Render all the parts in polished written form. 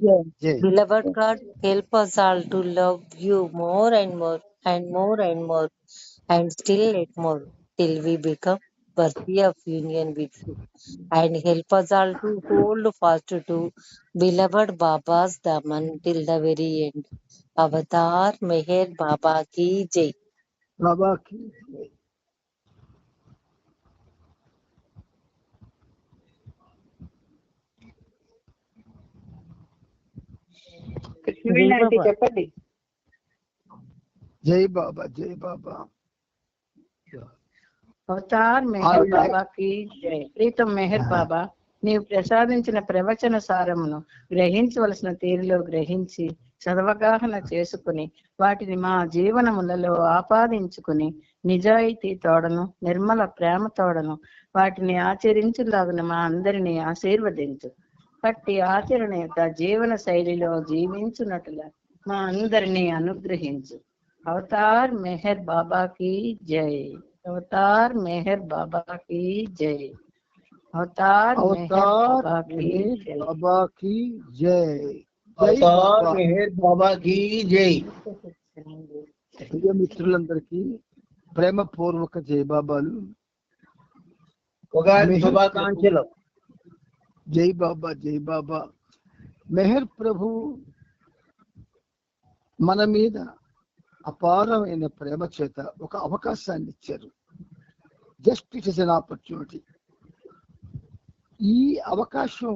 జై జై Beloved God, help us all to love you more and more and more and more and still yet more till we become worthy of union with you. And help us all to hold fast to beloved Baba's daman till the very end. Avatar Meher Baba ki jai. బాబాకి కృష్ణవేణి జై aunty బాబా. చెప్పండి. జై బాబా జై బాబా. Avatar Meher బాబాకి జై. ప్రీతం మెహర్ బాబా, నీవు ప్రసాదించిన ప్రవచన సారమును గ్రహించవలసిన తీరులో గ్రహించి సదవగాహన చేసుకుని వాటిని మా జీవనములలో ఆపాదించుకుని నిజాయితీ తోడను నిర్మల ప్రేమ తోడను వాటిని ఆచరించులాగున మా అందరినీ ఆశీర్వదించు. పట్టి ఆచరణ యొక్క జీవన శైలిలో జీవించున్నట్లుగా మా అందరినీ అనుగ్రహించు. అవతార్ మెహర్ బాబాకి జై. అవతార్ మెహర్ బాబాకి జై. అవతార్ మెహర్ బాబాకి జై. బాబాకి జై. జై అవతార్ బాబా. మెహర్ బాబాకి జై. ప్రియ మిత్రులందరికీ ప్రేమపూర్వక జై బాబాలు. ఉగాది శుభాకాంక్షలు. జై బాబా జై బాబా. మెహర్ ప్రభు మన మీద అపారమైన ప్రేమ చేత ఒక అవకాశాన్ని ఇచ్చారు. Just it is an opportunity. ఈ అవకాశం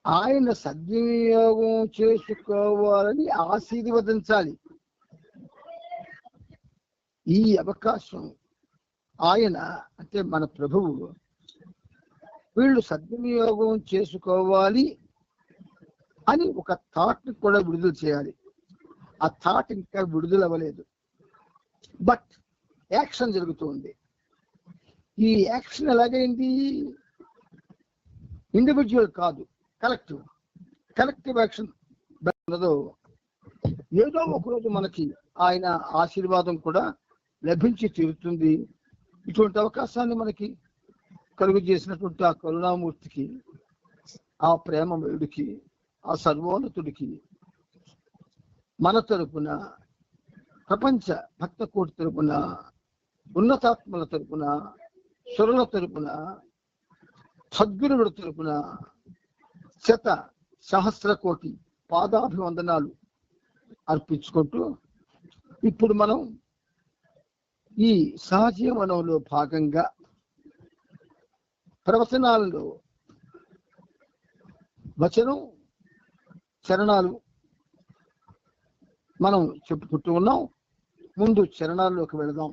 ఆయన సద్వినియోగం చేసుకోవాలని ఆశీర్వదించాలి. ఈ అవకాశం ఆయన అంటే మన ప్రభువు వీళ్ళు సద్వినియోగం చేసుకోవాలి అని ఒక థాట్ ని కూడా విడుదల చేయాలి. ఆ థాట్ ఇంకా విడుదల అవ్వలేదు, బట్ యాక్షన్ జరుగుతుంది. ఈ యాక్షన్ ఎలాగైంది? ఇండివిజువల్ కాదు, కలెక్టివ్ యాక్షన్ ఉన్నదో ఏదో ఒకరోజు మనకి ఆయన ఆశీర్వాదం కూడా లభించి తీరుతుంది. ఇటువంటి అవకాశాన్ని మనకి కలుగు చేసినటువంటి ఆ కరుణామూర్తికి, ఆ ప్రేమమయుడికి, ఆ సర్వోన్నతుడికి మన తరపున, ప్రపంచ భక్త కోటి తరపున, ఉన్నతాత్మల తరపున, సురుల తరపున, సద్గురువుల తరపున శత సహస్ర కోటి పాదాభివందనాలు అర్పించుకుంటూ ఇప్పుడు మనం ఈ సహజీవనంలో భాగంగా ప్రవచనాలలో వచనం చరణాలు మనం చెప్పుకుంటూ ఉన్నాం. ముందు చరణాల్లోకి వెళదాం.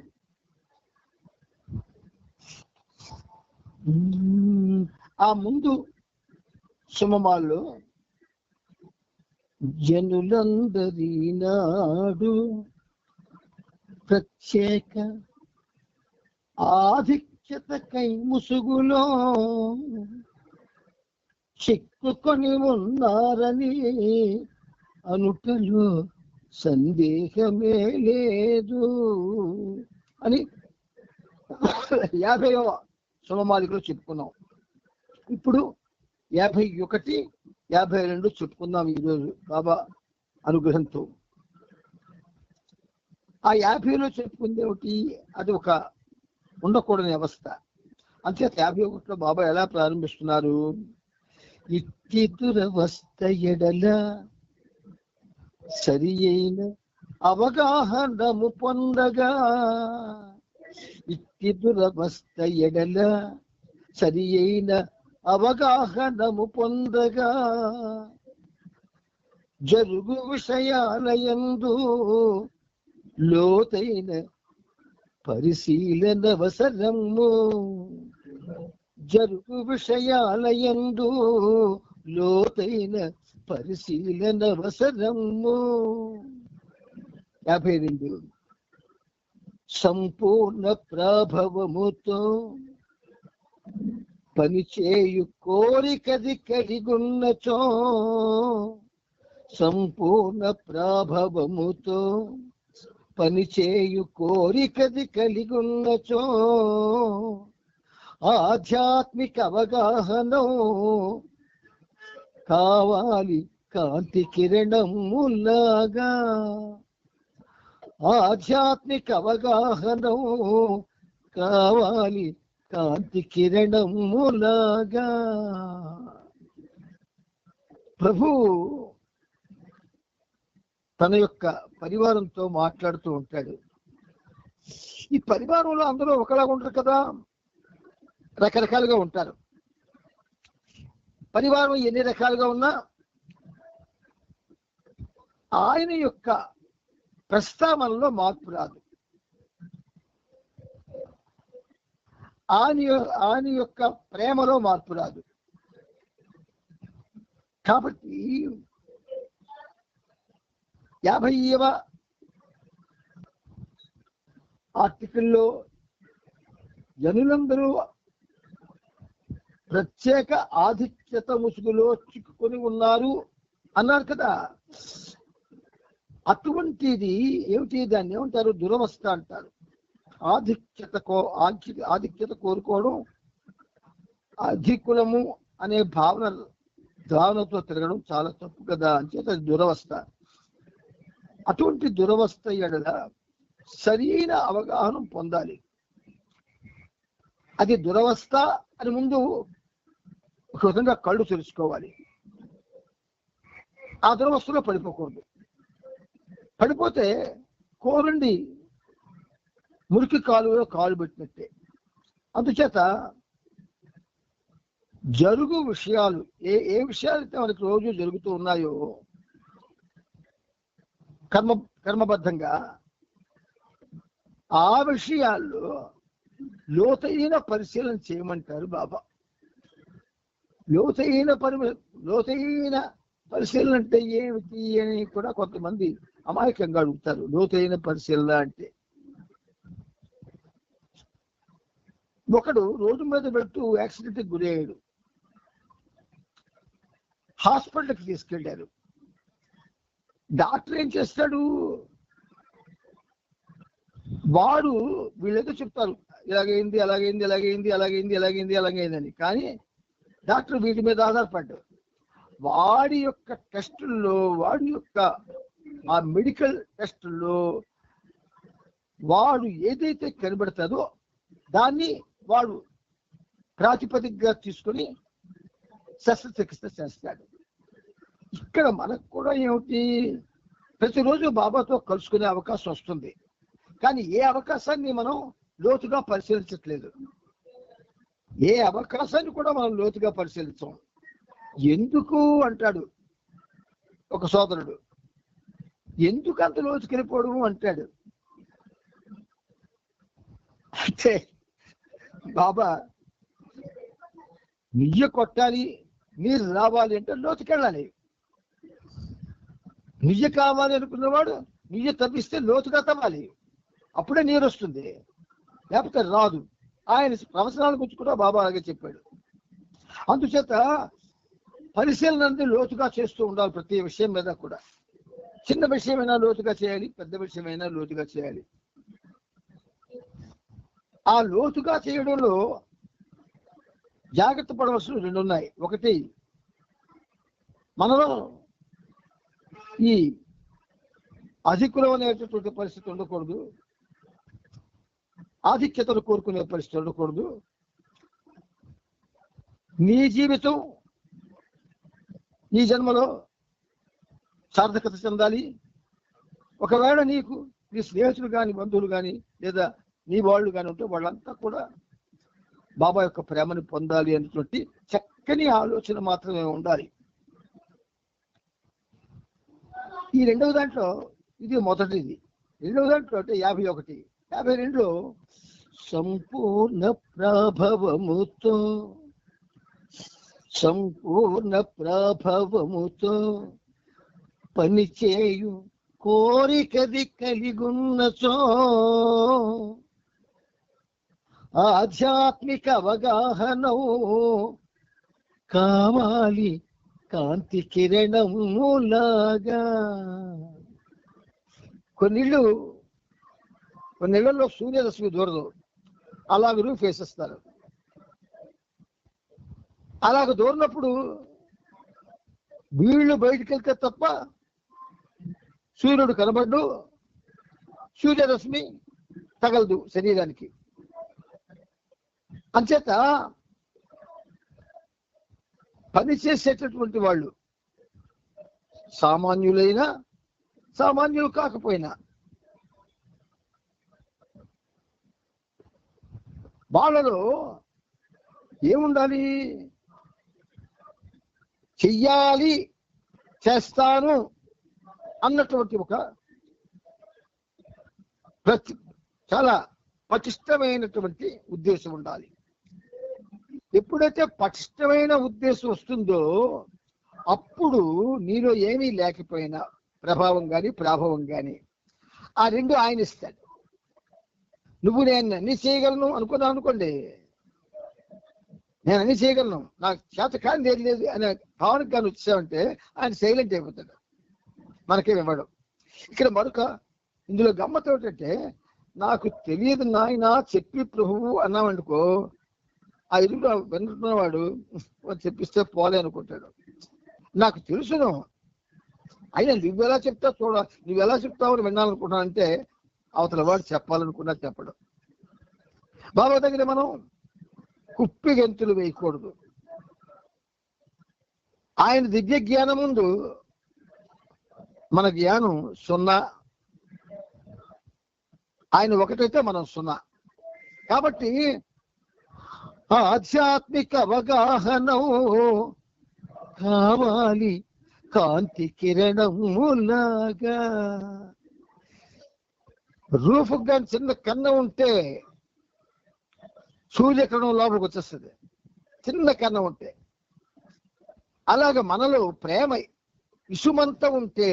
ఆ ముందు సుమమాల్లో జనులందరి నాడు ప్రత్యేక ఆధిక్యతకై ముసుగులో చిక్కుకొని ఉన్నారని అనుటలో సందేహమే లేదు అని 50వ సుమమాలికలో చెప్పుకున్నాం. ఇప్పుడు 51, 52 చెప్పుకుందాం ఈరోజు బాబా అనుగ్రహంతో. ఆ 50లో చెప్పుకుంది ఏమిటి? అది ఒక ఉండకూడని అవస్థ. అంతే 51లో బాబా ఎలా ప్రారంభిస్తున్నారు? ఇట్టి దురవస్థ ఎడల సరి అయిన అవగాహనము పొందగా, ఇట్టి దురవస్థ ఎడల సరి అయిన అవగాహనము పొందగా, జరుగు విషయాలయందు లోతైన పరిశీలన అవసరము. జరుగు విషయాలయందు లోతైన పరిశీలన అవసరము. 52 సంపూర్ణ ప్రభావముతో పనిచేయు కోరికది కలిగున్నచో, సంపూర్ణ ప్రభావముతో పనిచేయు కోరికది కలిగున్నచో, ఆధ్యాత్మిక అవగాహన కావాలి కాంతి కిరణములాగా, ఆధ్యాత్మిక అవగాహనం కావాలి కాంతి కిరణములాగా. ప్రభు తన యొక్క పరివారంతో మాట్లాడుతూ ఉంటాడు. ఈ పరివారంలో అందరూ ఒకలాగా ఉంటారు కదా, రకరకాలుగా ఉంటారు. పరివారం ఎన్ని రకాలుగా ఉన్నా ఆయన యొక్క ప్రస్తావనలో మార్పు రాదు. ఆయన యొక్క ప్రేమలో మార్పు రాదు. కాబట్టి 50వ ఆర్టికల్లో జనులందరూ ప్రత్యేక ఆధిక్యత ముసుగులో చిక్కుకొని ఉన్నారు అన్నారు కదా. అటువంటిది ఏమిటి, దాన్ని ఏమంటారు? దురవస్థ అంటారు. ఆధిక్యత కోరుకోవడం, అధికులము అనే భావనతో తిరగడం చాలా తప్పు కదా, అంచేత దురవస్థ. అటువంటి దురవస్థ ఎడల సరైన అవగాహన పొందాలి. అది దురవస్థ అని ముందు ఒక విధంగా కళ్ళు తెలుసుకోవాలి. ఆ దురవస్థలో పడిపోకూడదు. పడిపోతే కోరండి మురికి కాలువలో కాలు పెట్టినట్టే. అందుచేత జరుగు విషయాలు ఏ విషయాలైతే మనకి రోజు జరుగుతూ ఉన్నాయో కర్మబద్ధంగా, ఆ విషయాల్లో లోతైన పరిశీలన చేయమంటారు బాబా. లోతైన పరిశీలన అంటే ఏమిటి అని కూడా కొంతమంది అమాయకంగా అడుగుతారు. లోతైన పరిశీలన అంటే, ఒకడు రోడ్డు మీద వెళ్తూ యాక్సిడెంట్కి గురయ్యాడు. హాస్పిటల్కి తీసుకెళ్ళారు. డాక్టర్ ఏం చేస్తాడు? వాడు వీళ్ళేదో చెప్తారు, ఇలాగైంది అలాగైంది అలాగైంది అలాగైంది అలాగైంది అలాగైందని. కానీ డాక్టర్ వీటి మీద ఆధారపడ్డాడు. వాడి యొక్క టెస్టుల్లో, వాడి యొక్క ఆ మెడికల్ టెస్టుల్లో వాడు ఏదైతే కనబడతాడో దాన్ని వాడు ప్రాతిపదికగా తీసుకొని శస్త్రచికిత్స చేస్తాడు. ఇక్కడ మనకు కూడా ఏమిటి, ప్రతిరోజు బాబాతో కలుసుకునే అవకాశం వస్తుంది. కానీ ఏ అవకాశాన్ని మనం లోతుగా పరిశీలించట్లేదు. ఏ అవకాశాన్ని కూడా మనం లోతుగా పరిశీలించాం. ఎందుకు అంటాడు ఒక సోదరుడు, ఎందుకు అంత లోతుకెళ్ళిపోవడం అంటాడు. అంటే బాబా నియ్య కొట్టాలి, నీరు రావాలి అంటే లోతుకెళ్ళాలి. నియ్య కావాలి అనుకున్నవాడు నియ్య తప్పిస్తే లోతుగా తవ్వాలి, అప్పుడే నీరు వస్తుంది, లేకపోతే రాదు. ఆయన ప్రవచనాల గురించి కూడా బాబా అలాగే చెప్పాడు. అందుచేత పరిశీలన అనేది లోతుగా చేస్తూ ఉండాలి. ప్రతి విషయం మీద కూడా, చిన్న విషయమైనా లోతుగా చేయాలి, పెద్ద విషయమైనా లోతుగా చేయాలి. ఆ లోతుగా చేయడంలో జాగ్రత్త పడవలసిన రెండు ఉన్నాయి. ఒకటి, మనలో ఈ అధికులం అనేటటువంటి పరిస్థితి ఉండకూడదు, ఆధిక్యతను కోరుకునే పరిస్థితి ఉండకూడదు. నీ జీవితం ఈ జన్మలో సార్థకత చెందాలి. ఒకవేళ నీకు నీ స్నేహితులు కానీ, బంధువులు కానీ, లేదా నీ వాళ్ళు కానీ ఉంటే వాళ్ళంతా కూడా బాబా యొక్క ప్రేమని పొందాలి అనేటువంటి చక్కని ఆలోచన మాత్రమే ఉండాలి. ఈ రెండవ దాంట్లో ఇది మొదటిది. రెండవ దాంట్లో అంటే 51, 52లో సంపూర్ణ ప్రభావముతో పనిచేయు కోరికది కలిగున్నచో ఆధ్యాత్మిక అవగాహనం కావాలి కాంతి కిరణములాగా. కొన్నిళ్ళల్లో సూర్యరశ్మి దూరదు, అలాగ రూఫ్ వేసేస్తారు. అలాగ దూరినప్పుడు వీళ్ళు బయటికి వెళ్తే తప్ప సూర్యుడు కనబడ్డు, సూర్యరశ్మి తగలదు శరీరానికి. అంచేత పని చేసేటటువంటి వాళ్ళు సామాన్యులైనా సామాన్యులు కాకపోయినా వాళ్ళలో ఏముండాలి? చెయ్యాలి, చేస్తాను అన్నటువంటి ఒక చాలా పటిష్టమైనటువంటి ఉద్దేశం ఉండాలి. ఎప్పుడైతే పటిష్టమైన ఉద్దేశం వస్తుందో అప్పుడు నీలో ఏమీ లేకపోయినా ప్రభావం కానీ ప్రాభవం కానీ ఆ రెండు ఆయన ఇస్తాడు. నువ్వు నేను అన్ని చేయగలను అనుకున్నావు అనుకోండి, నేను అన్ని చేయగలను, నాకు చేత కానీ ఏది లేదు అనే భావనకు కానీ వచ్చామంటే ఆయన సైలెంట్ అయిపోతాడు, మనకేమి ఇవ్వడం. ఇక్కడ మరొక ఇందులో గమ్మతం ఏంటంటే, నాకు తెలియదు నాయన చెప్పి ప్రభువు అన్నామనుకో, ఆ ఎదురు వింటున్నవాడు చెప్పిస్తే పోలే అనుకుంటాడు. నాకు తెలుసును, అయినా నువ్వెలా చెప్తావు చూడ, నువ్వెలా చెప్తావని వినాలనుకుంటున్నా అంటే అవతల వాడు చెప్పాలనుకున్నా చెప్పడం. బాబా దగ్గర మనం కుప్పి గెంతులు వేయకూడదు. ఆయన దివ్య జ్ఞానం ముందు మన జ్ఞానం సున్నా, ఆయన ఒకటైతే మనం సున్నా. కాబట్టి ఆధ్యాత్మిక అవగాహనం కావాలి కాంతి కిరణములాగా. రూఫ్ కానీ చిన్న కన్నం ఉంటే సూర్యకిరణం లోపలికి వచ్చేస్తుంది, చిన్న కన్నం ఉంటే. అలాగ మనలో ప్రేమ ఇసుమంత ఉంటే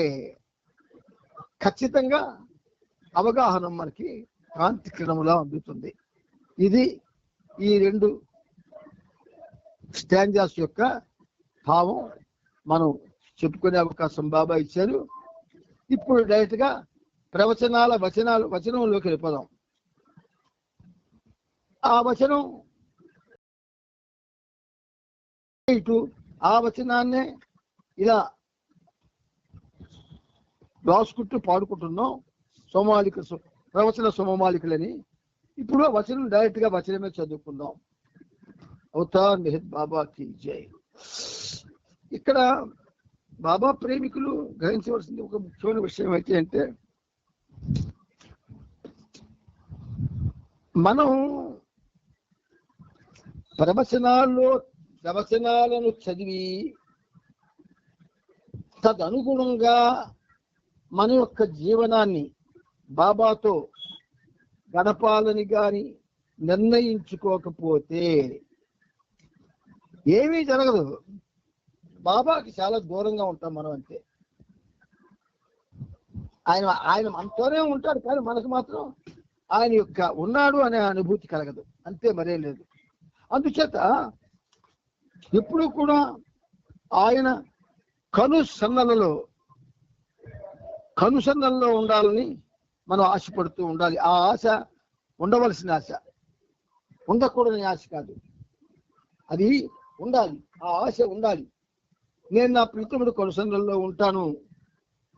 ఖచ్చితంగా అవగాహన మనకి కాంతి కిరణములా అందుతుంది. ఇది ఈ రెండు స్టాంజాస్ యొక్క భావం మనం చెప్పుకునే అవకాశం బాబా ఇచ్చారు. ఇప్పుడు డైరెక్ట్ గా వచనంలోకి వెళ్ళిపోదాం. ఆ వచనం ఇటు ఆ వచనాన్నే ఇలా రాసుకుంటూ పాడుకుంటున్నాం, ప్రవచన సోమమాలికలని. ఇప్పుడు వచనం డైరెక్ట్ గా వచనమే చదువుకుందాం. అవతార్ మెహర్ బాబాకి జై. ఇక్కడ బాబా ప్రేమికులు గ్రహించవలసింది ఒక ముఖ్యమైన విషయం అయితే అంటే, మనం ప్రవచనాలను చదివి తదనుగుణంగా మన యొక్క జీవనాన్ని బాబాతో గడపాలని కానీ నిర్ణయించుకోకపోతే ఏమీ జరగదు. బాబాకి చాలా దూరంగా ఉంటాం మనం. అంతే, ఆయన మనతోనే ఉంటాడు, కానీ మనకు మాత్రం ఆయన యొక్క ఉన్నాడు అనే అనుభూతి కలగదు, అంతే, మరేం లేదు. అందుచేత ఎప్పుడు కూడా ఆయన కనుసన్నలలో ఉండాలని మనం ఆశపడుతూ ఉండాలి. ఆ ఆశ ఉండవలసిన ఆశ, ఉండకూడని ఆశ కాదు, అది ఉండాలి. ఆ ఆశ ఉండాలి. నేను నా ప్రీతముడు కనుసన్నలలో ఉంటాను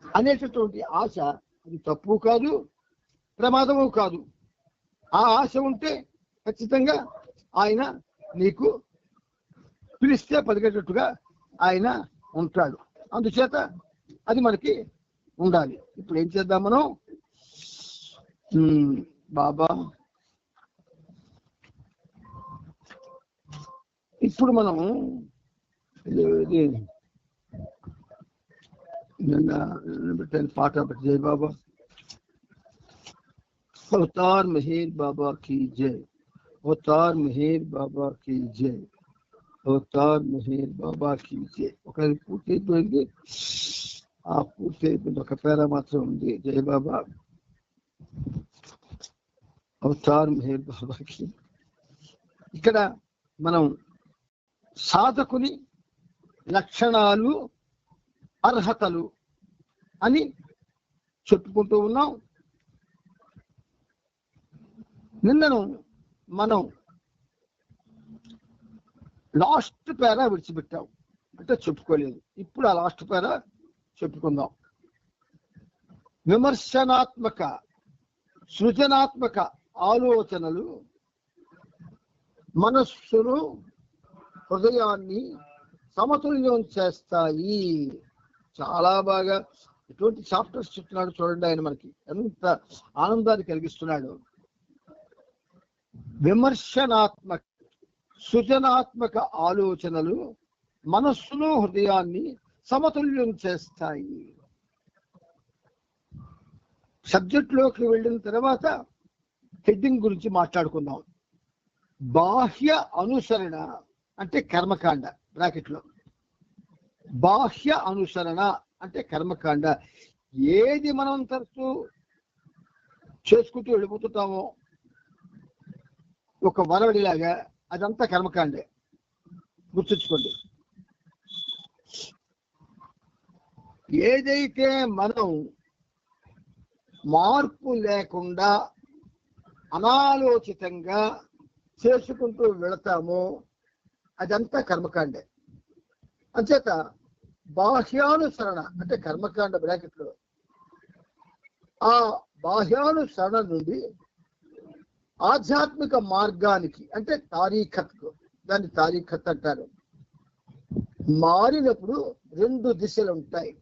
అనేటటువంటి ఆశ అది తప్పు కాదు, ప్రమాదము కాదు. ఆ ఆశ ఉంటే ఖచ్చితంగా ఆయన నీకు పిలిస్తే పలికేటట్టుగా ఆయన ఉంటాడు. అందుచేత అది మనకి ఉండాలి. ఇప్పుడు ఏం చేద్దాం మనం? బాబా ఇప్పుడు మనం పాట జై బాబా. అవతార్ మెహర్ బాబా की जय, అవతార్ మెహర్ బాబా की जय, అవతార్ మెహర్ బాబా की जय. ఒక పూర్తి అయిపోయింది, ఆ పూర్తి అయిపోయింది, ఒక పేర మాత్రం ఉంది. జై బాబా, అవతార్ మెహర్ బాబాకి. ఇక్కడ మనం సాధకుని లక్షణాలు, అర్హతలు అని చెప్పుకుంటూ ఉన్నాం. నిన్నను మనం లాస్ట్ పేరా విడిచిపెట్టాం. అంటే చెప్పుకోలేదు. ఇప్పుడు ఆ లాస్ట్ పేర చెప్పుకుందాం. విమర్శనాత్మక సృజనాత్మక ఆలోచనలు మనస్సును హృదయాన్ని సమతుల్యం చేస్తాయి. చాలా బాగా ఎటువంటి చాప్టర్స్ చెప్తున్నాడు చూడండి. ఆయన మనకి ఎంత ఆనందాన్ని కలిగిస్తున్నాడు. విమర్శనాత్మక సృజనాత్మక ఆలోచనలు మనస్సును హృదయాన్ని సమతుల్యం చేస్తాయి. సబ్జెక్ట్లోకి వెళ్ళిన తర్వాత హెడ్డింగ్ గురించి మాట్లాడుకుందాం. బాహ్య అనుసరణ అంటే కర్మకాండ, బ్రాకెట్లో బాహ్య అనుసరణ అంటే కర్మకాండ. ఏది మనం తరచూ చేసుకుంటూ వెళ్ళిపోతుంటామో ఒక వరవడిలాగా, అదంతా కర్మకాండే. గుర్తుంచుకోండి. ఏదైతే మనం మార్పు లేకుండా అనాలోచితంగా చేసుకుంటూ వెళతామో అదంతా కర్మకాండే. అంచేత బాహ్యానుసరణ అంటే కర్మకాండ బ్రాకెట్లో ఆ బాహ్యానుసరణ నుండి ఆధ్యాత్మిక మార్గానికి అంటే తారీఖత్కు, దాన్ని తారీఖత్ అంటారు, మారినప్పుడు 2 దిశలు ఉంటాయి.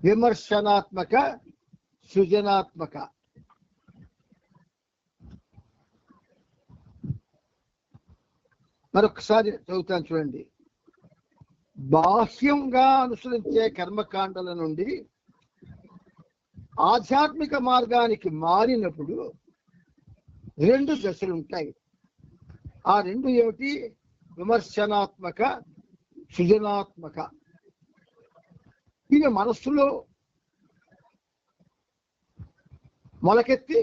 విమర్శనాత్మక సృజనాత్మక. మరొకసారి చదువుతాను చూడండి. బాహ్యంగా అనుసరించే కర్మకాండల నుండి ఆధ్యాత్మిక మార్గానికి మారినప్పుడు 2 దశలు ఉంటాయి. ఆ 2 ఏమిటి? విమర్శనాత్మక సృజనాత్మక. ఇవి మనస్సులో మొలకెత్తి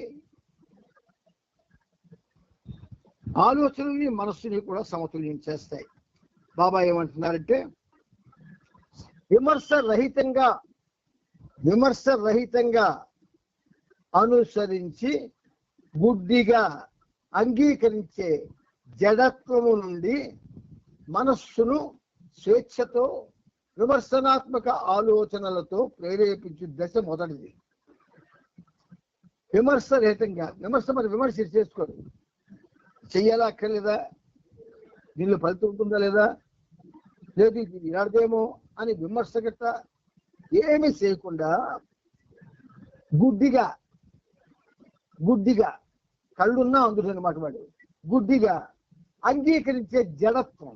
ఆలోచనల్ని మనస్సుని కూడా సమతుల్యం చేస్తాయి. బాబా ఏమంటున్నారంటే విమర్శ రహితంగా అనుసరించి గుడ్డిగా అంగీకరించే జడత్వము నుండి మనస్సును స్వేచ్ఛతో విమర్శనాత్మక ఆలోచనలతో ప్రేరేపించే దశ మొదటిది. విమర్శ రహితంగా. మరి విమర్శ చేసుకోరు. చెయ్యాలా అక్కర్లేదా, దీనిలో ఫలితం ఉంటుందా లేదా, లేదు ఇది ఇలాడదేమో అని విమర్శ గట్ట ఏమీ చేయకుండా గుడ్డిగా కళ్ళున్నా అందులో అనమాట వాడు, గుడ్డిగా అంగీకరించే జడత్వం.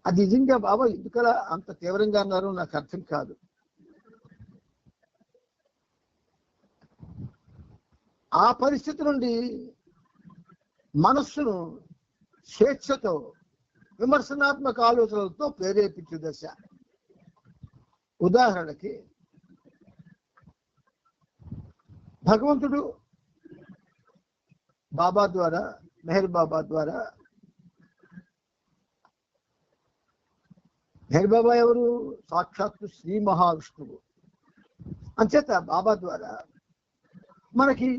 అది నిజంగా బాబా ఎందుకలా అంత తీవ్రంగా అన్నారో నాకు అర్థం కాదు. ఆ పరిస్థితి నుండి మనస్సును స్వేచ్ఛతో విమర్శనాత్మక ఆలోచనలతో ప్రేరేపించే దశ. ఉదాహరణకి భగవంతుడు బాబా ద్వారా, మెహర్ బాబా ద్వారా, మెహర్ బాబా ఎవరు? సాక్షాత్తు శ్రీ మహావిష్ణువు. అంచేత బాబా ద్వారా మనకి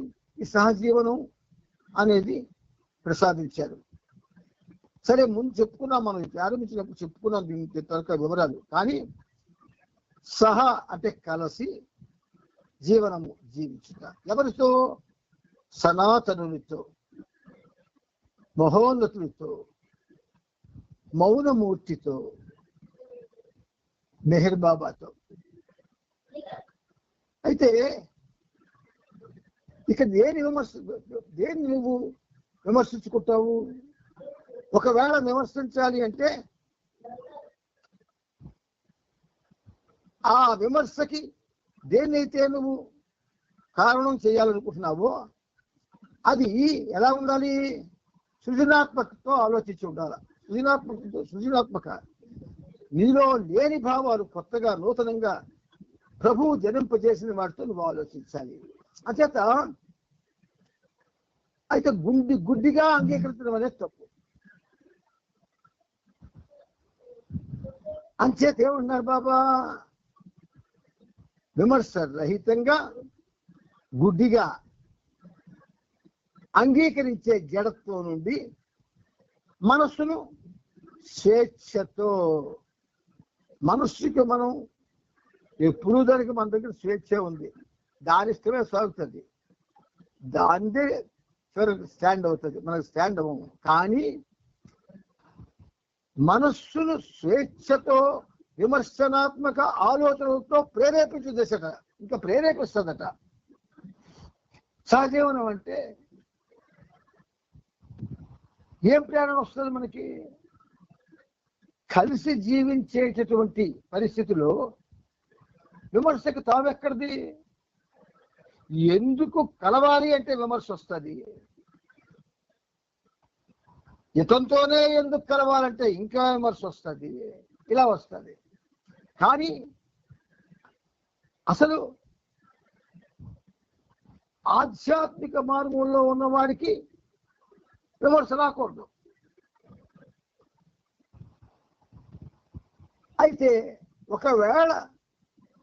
ఈ సహజీవనం అనేది ప్రసాదించారు. సరే, ముందు చెప్పుకున్నాం, మనం ప్రారంభించినప్పుడు చెప్పుకున్నాం దీనికి త్వరగా వివరాలు. కానీ సహ అంటే కలిసి జీవనము జీవించుట. ఎవరితో? సనాతనునితో, మహోన్నతునితో, మౌనమూర్తితో, మెహర్ బాబాతో. అయితే ఇక దేన్ని నువ్వు విమర్శించుకుంటావు? ఒకవేళ విమర్శించాలి అంటే ఆ విమర్శకి దేన్నైతే నువ్వు కారణం చేయాలనుకుంటున్నావో అది ఎలా ఉండాలి? సృజనాత్మకతో ఆలోచించి ఉండాలి. సృజనాత్మక నీలో లేని భావాలు కొత్తగా నూతనంగా ప్రభువు జనింపజేసిన వాటితో నువ్వు ఆలోచించాలి. అంచేత అయితే గుడ్డిగా అంగీకరించడం అనేది తప్పు. అంచేత ఏమన్నారు బాబా? విమర్శ రహితంగా గుడ్డిగా అంగీకరించే జడత్వం నుండి మనస్సును స్వేచ్ఛతో, మనస్సుకి మనం ఎప్పుడూ దానికి మన దగ్గర స్వేచ్ఛ ఉంది, దాని ఇష్టమే సాగుతుంది, దానిదే స్టాండ్ అవుతుంది, మనకు స్టాండ్ అవ్వము. కానీ మనస్సును స్వేచ్ఛతో విమర్శనాత్మక ఆలోచనలతో ప్రేరేపించే దశట, ఇంకా ప్రేరేపిస్తుందట. సహజీవనం అంటే ఏం ప్రేరణ వస్తుంది మనకి? కలిసి జీవించేటటువంటి పరిస్థితిలో విమర్శకు తావెక్కడిది? ఎందుకు కలవాలి అంటే విమర్శ వస్తుంది, ఇతంతోనే ఎందుకు కలవాలంటే ఇంకా విమర్శ వస్తుంది, ఇలా వస్తుంది. కానీ అసలు ఆధ్యాత్మిక మార్గంలో ఉన్నవాడికి విమర్శ రాకూడదు. అయితే ఒకవేళ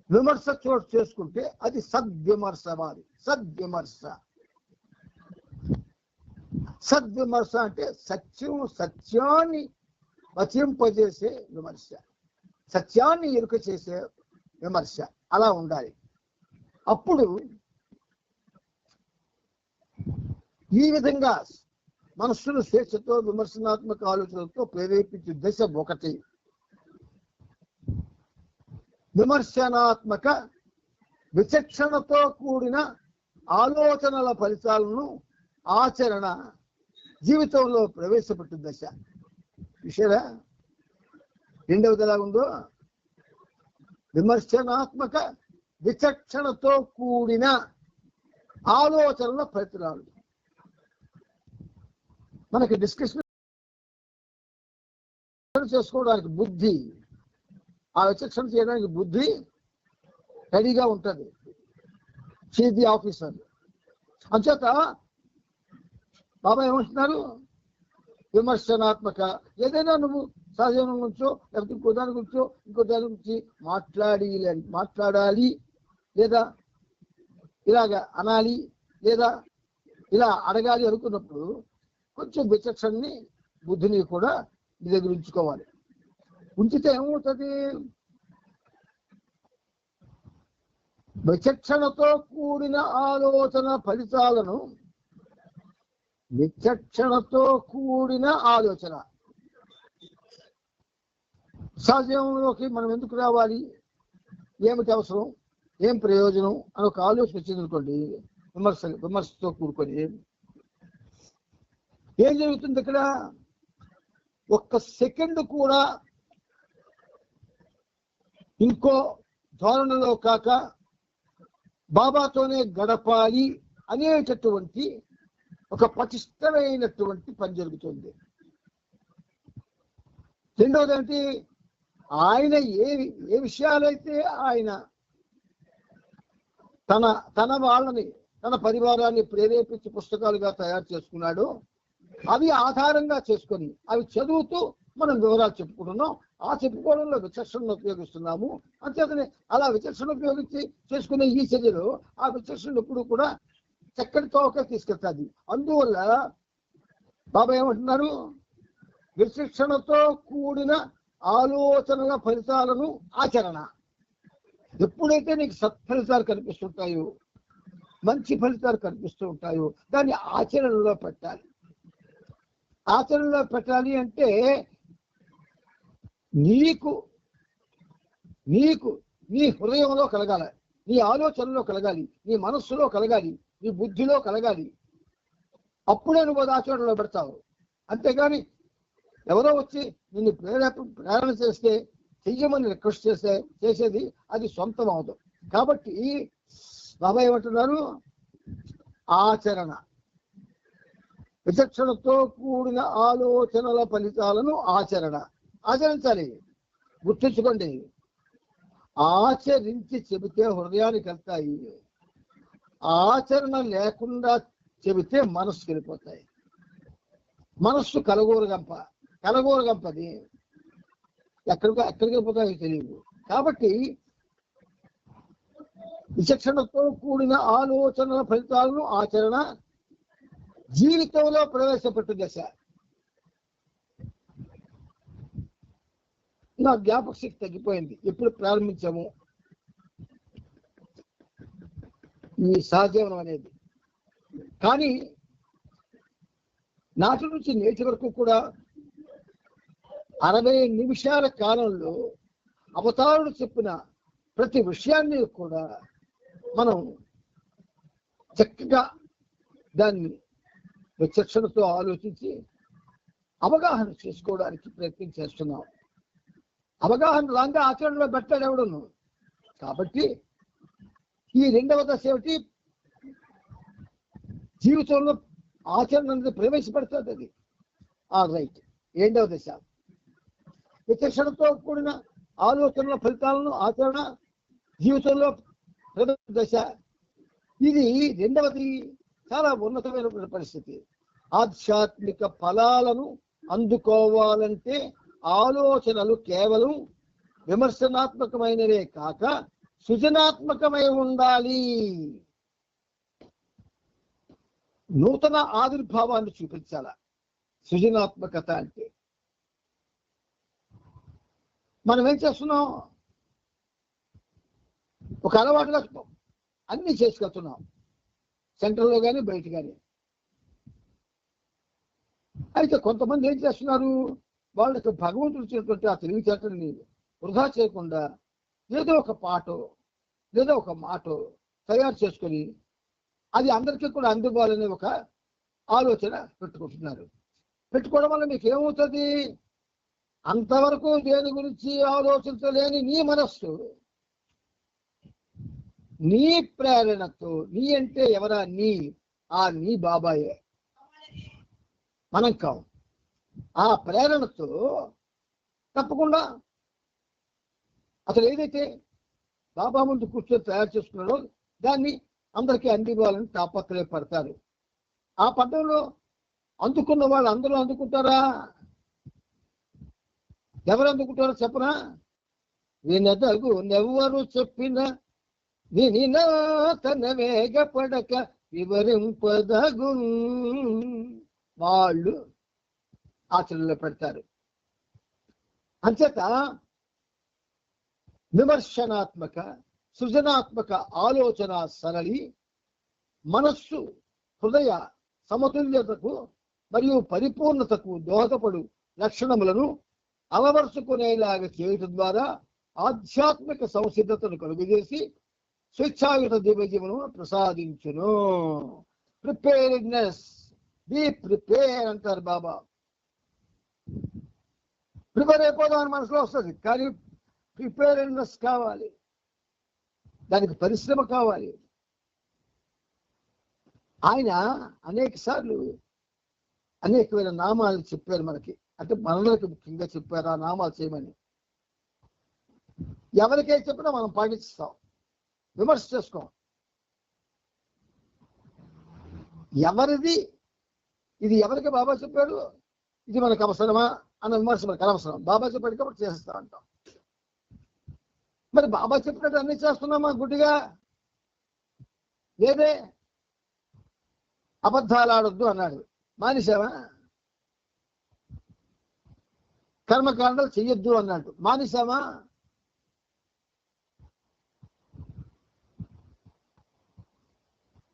విమర్శ చోటు చేసుకుంటే అది సద్విమర్శ. వారి సద్విమర్శ అంటే సత్యాన్ని వచింపజేసే విమర్శ, సత్యాన్ని ఎరుక చేసే విమర్శ. అలా ఉండాలి. అప్పుడు ఈ విధంగా మనస్సును స్వేచ్ఛతో విమర్శనాత్మక ఆలోచనలతో ప్రేరేపించే దశ ఒకటి. విమర్శనాత్మక విచక్షణతో కూడిన ఆలోచనల ఫలితాలను ఆచరణ జీవితంలో ప్రవేశపెట్టు దశ. విషయరా రెండవది ఎలా ఉందో, విమర్శనాత్మక విచక్షణతో కూడిన ఆలోచనల ఫలితాలు. మనకి డిస్కషన్ చేసుకోవడానికి బుద్ధి, ఆ విచక్షణ చేయడానికి బుద్ధి రెడీగా ఉంటుంది. She the officer. అంచేత బాబా ఏమంటున్నారు? విమర్శనాత్మక ఏదైనా నువ్వు సహజం గురించో లేకపోతే ఇంకో దాని గురించి మాట్లాడాలి, లేదా ఇలాగ అనాలి, లేదా ఇలా అడగాలి అనుకున్నప్పుడు కొంచెం విచక్షణని బుద్ధిని కూడా నీ దగ్గర ఉంచుకోవాలి. ఉంచితే ఏమవుతుంది? విచక్షణతో కూడిన ఆలోచన ఫలితాలను, విచక్షణతో కూడిన ఆలోచన సహజంలోకి మనం ఎందుకు రావాలి, ఏమిటి అవసరం, ఏం ప్రయోజనం అని ఒక ఆలోచన వచ్చిందనుకోండి, విమర్శతో కూడుకొని ఏం జరుగుతుంది? ఇక్కడ ఒక్క సెకండ్ కూడా ఇంకో ధోరణిలో కాక బాబాతోనే గడపాలి అనేటటువంటి ఒక పటిష్టమైనటువంటి పని జరుగుతుంది. రెండవది ఏంటి? ఆయన ఏ విషయాలైతే ఆయన తన వాళ్ళని, తన పరివారాన్ని ప్రేరేపించి పుస్తకాలుగా తయారు చేసుకున్నాడో అవి ఆధారంగా చేసుకొని అవి చదువుతూ మనం వివరాలు చెప్పుకుంటున్నాం. ఆ చెప్పుకోవడంలో విచక్షణను ఉపయోగిస్తున్నాము. అంతేతనే అలా విచక్షణ ఉపయోగించి చేసుకునే ఈ చర్యలు ఆ విచక్షణ ఎప్పుడు కూడా చక్కటి తోక తీసుకెళ్తాది. అందువల్ల బాబా ఏమంటున్నారు? విచక్షణతో కూడిన ఆలోచనల ఫలితాలను ఆచరణ. ఎప్పుడైతే నీకు సత్ఫలితాలు కనిపిస్తుంటాయో, మంచి ఫలితాలు కనిపిస్తూ ఉంటాయో, దాన్ని ఆచరణలో పెట్టాలి. ఆచరణలో పెట్టాలి అంటే నీకు నీ హృదయంలో కలగాలి, నీ ఆలోచనలో కలగాలి, నీ మనస్సులో కలగాలి, నీ బుద్ధిలో కలగాలి. అప్పుడే నువ్వు అది ఆచరణలో పెడతావు. అంతేగాని ఎవరో వచ్చి నిన్ను ప్రేరణ చేస్తే, చెయ్యమని రిక్వెస్ట్ చేసేది అది సొంతం అవదు. కాబట్టి బాబా ఏమంటున్నారు? ఆచరణ, విచక్షణతో కూడిన ఆలోచనల ఫలితాలను ఆచరించాలి. గుర్తుంచుకోండి, ఆచరించి చెబితే హృదయానికి వెళ్తాయి, ఆచరణ లేకుండా చెబితే మనస్సుకి వెళ్ళిపోతాయి. మనస్సు కలగూరగంపది ఎక్కడికి వెళ్ళిపోతాయో తెలియదు. కాబట్టి విచక్షణతో కూడిన ఆలోచనల ఫలితాలను జీవితంలో ప్రవేశపెట్టు దశ. నా జ్ఞాపక శక్తి తగ్గిపోయింది. ఎప్పుడు ప్రారంభించాము ఈ సహజీవనం అనేది? కానీ నాటి నుంచి నేటి వరకు కూడా 60 నిమిషాల కాలంలో అవతారుడు చెప్పిన ప్రతి విషయాన్ని కూడా మనం చక్కగా దాన్ని విచక్షణతో ఆలోచించి అవగాహన చేసుకోవడానికి ప్రయత్నం చేస్తున్నాం. అవగాహన రాగా ఆచరణలో పెట్టాడు ఎవడును. కాబట్టి ఈ రెండవ దశ ఏమిటి? జీవితంలో ఆచరణ అనేది ప్రవేశపెడుతుంది. అది రైట్. రెండవ దశ విచక్షణతో కూడిన ఆలోచనల ఫలితాలను ఆచరణ జీవితంలో ప్రథమ దశ. ఇది రెండవది చాలా ఉన్నతమైన పరిస్థితి. ఆధ్యాత్మిక ఫలాలను అందుకోవాలంటే ఆలోచనలు కేవలం విమర్శనాత్మకమైనవే కాక సృజనాత్మకమై ఉండాలి. నూతన ఆవిర్భావాన్ని చూపించాల సృజనాత్మకత అంటే. మనం ఏం చేస్తున్నాం? ఒక అలవాటుగా అన్ని చేసుకెళ్తున్నాం, సెంటర్లో కానీ బయట కానీ. అయితే కొంతమంది ఏం చేస్తున్నారు? వాళ్ళకి భగవంతుడు ఇచ్చినటువంటి ఆ తెలివితేటల్ని వృధా చేయకుండా ఏదో ఒక పాటో లేదా ఒక మాటో తయారు చేసుకొని అది అందరికీ కూడా అందుకోవాలనే ఒక ఆలోచన పెట్టుకుంటున్నారు. పెట్టుకోవడం వల్ల మీకు ఏమవుతుంది? అంతవరకు దేని గురించి ఆలోచించలేని నీ మనస్సు నీ ప్రేరణతో, నీ అంటే ఎవరా? నీ బాబాయే, మనం కావు. ఆ ప్రేరణతో తప్పకుండా అతను ఏదైతే బాబా ముందు కూర్చొని తయారు చేసుకున్నాడో దాన్ని అందరికీ అందివ్వాలని తాపత్రయపడతారు. ఆ పద్ధతిలో అందుకున్న వాళ్ళు అందరూ అందుకుంటారా? ఎవరు అందుకుంటారో చెప్పనా? వినదగు నెవ్వరు చెప్పిన వినినా తన వేగపడక వివరింపదగు వాళ్ళు ఆచరణలో పెడతారు. అంచేత విమర్శనాత్మక సృజనాత్మక ఆలోచన సరళి మనస్సు హృదయ సమతుల్యతకు మరియు పరిపూర్ణతకు దోహదపడు లక్షణములను అలవరుచుకునేలాగా చేయటం ద్వారా ఆధ్యాత్మిక సంసిద్ధతను కలుగజేసి స్వేచ్ఛాయుత దివ్యజీవనం ప్రసాదించును. ప్రిపేర్డ్నెస్, బీ ప్రిపేర్ అంటారు బాబా. ప్రిపేర్ అయిపోదామని మనసులో వస్తుంది, కానీ ప్రిపేర్డ్నెస్ కావాలి, దానికి పరిశ్రమ కావాలి. ఆయన అనేక సార్లు అనేకమైన నామాలు చెప్పారు మనకి, అంటే మనలోకి ముఖ్యంగా చెప్పారు ఆ నామాలు చేయమని. ఎవరికై చెప్పినా మనం పాటిస్తాం, విమర్శ చేసుకోం. ఎవరిది ఇది ఎవరికి బాబా చెప్పాడు, ఇది మనకు అవసరమా అన్న విమర్శ మనకు అనవసరం. బాబా చెప్పాడు కాబట్టి చేస్తా అంటాం. మరి బాబా చెప్పినట్టు అన్ని చేస్తున్నామా గుడ్డిగా? లేదే. అబద్ధాలు ఆడొద్దు అన్నాడు, మానేశావా? కర్మకాండలు చెయ్యొద్దు అన్నాడు, మానేశామా?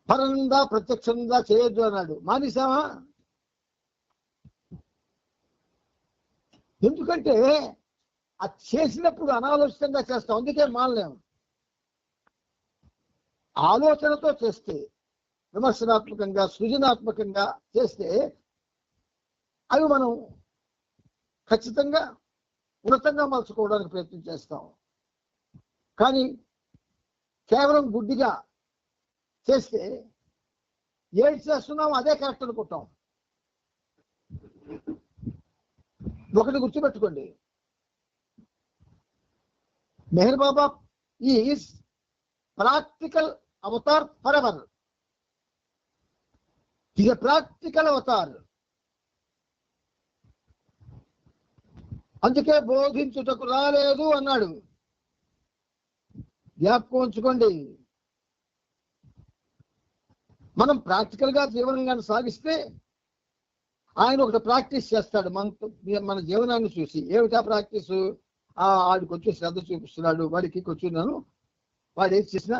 పరంగా ప్రత్యక్షంగా చేయొద్దు అన్నాడు, మానేశామా? ఎందుకంటే అది చేసినప్పుడు అనాలోచితంగా చేస్తాం, అందుకే మానలేము. ఆలోచనతో చేస్తే, విమర్శనాత్మకంగా సృజనాత్మకంగా చేస్తే అవి మనం ఖచ్చితంగా ఉన్నతంగా మలుచుకోవడానికి ప్రయత్నం చేస్తాం. కానీ కేవలం గుడ్డిగా చేస్తే ఏది చేస్తున్నామో అదే కరెక్ట్ అనుకుంటాం. ఒకటి గుర్తుపెట్టుకోండి, Meher Baba is practical avatar for ever. Is a practical avatar. అందుకే బోధించుటకు రాలేదు అన్నాడు, జ్ఞాపకం ఉంచుకోండి. మనం ప్రాక్టికల్ గా జీవనంగా సాగిస్తే ఆయన ఒకటి ప్రాక్టీస్ చేస్తాడు మన జీవనాన్ని చూసి. ఏమిటా ప్రాక్టీస్? ఆడికి వచ్చి శ్రద్ధ చూపిస్తున్నాడు, వాడికి కూర్చున్నాను, వాడు ఏది చేసినా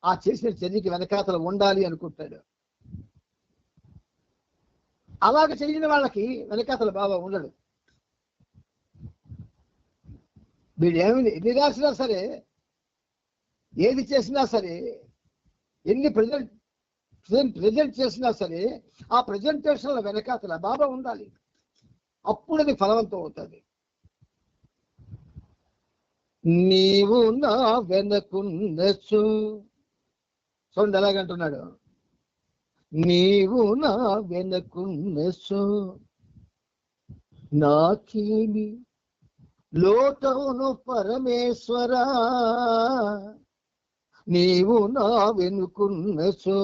ఆ చేసిన చర్యకి వెనకాతలు ఉండాలి అనుకుంటాడు. అలాగ చేయని వాళ్ళకి వెనకాతల బాబా ఉండడు. వీడు ఎన్ని రాసినా సరే, ఏది చేసినా సరే, ఎన్ని ప్రజెంట్ చేసినా సరే, ఆ ప్రజెంటేషన్ల వెనకాతల బాబా ఉండాలి. అప్పుడు అది ఫలవంతం అవుతుంది. నీవు నా వెనకున్నచ్చు, చూడండి ఎలాగంటున్నాడు, నీవు నా వెనకున్నచ్చు నాకేమి లోటవును పరమేశ్వరా, నీవు నా వెనుకున్నచో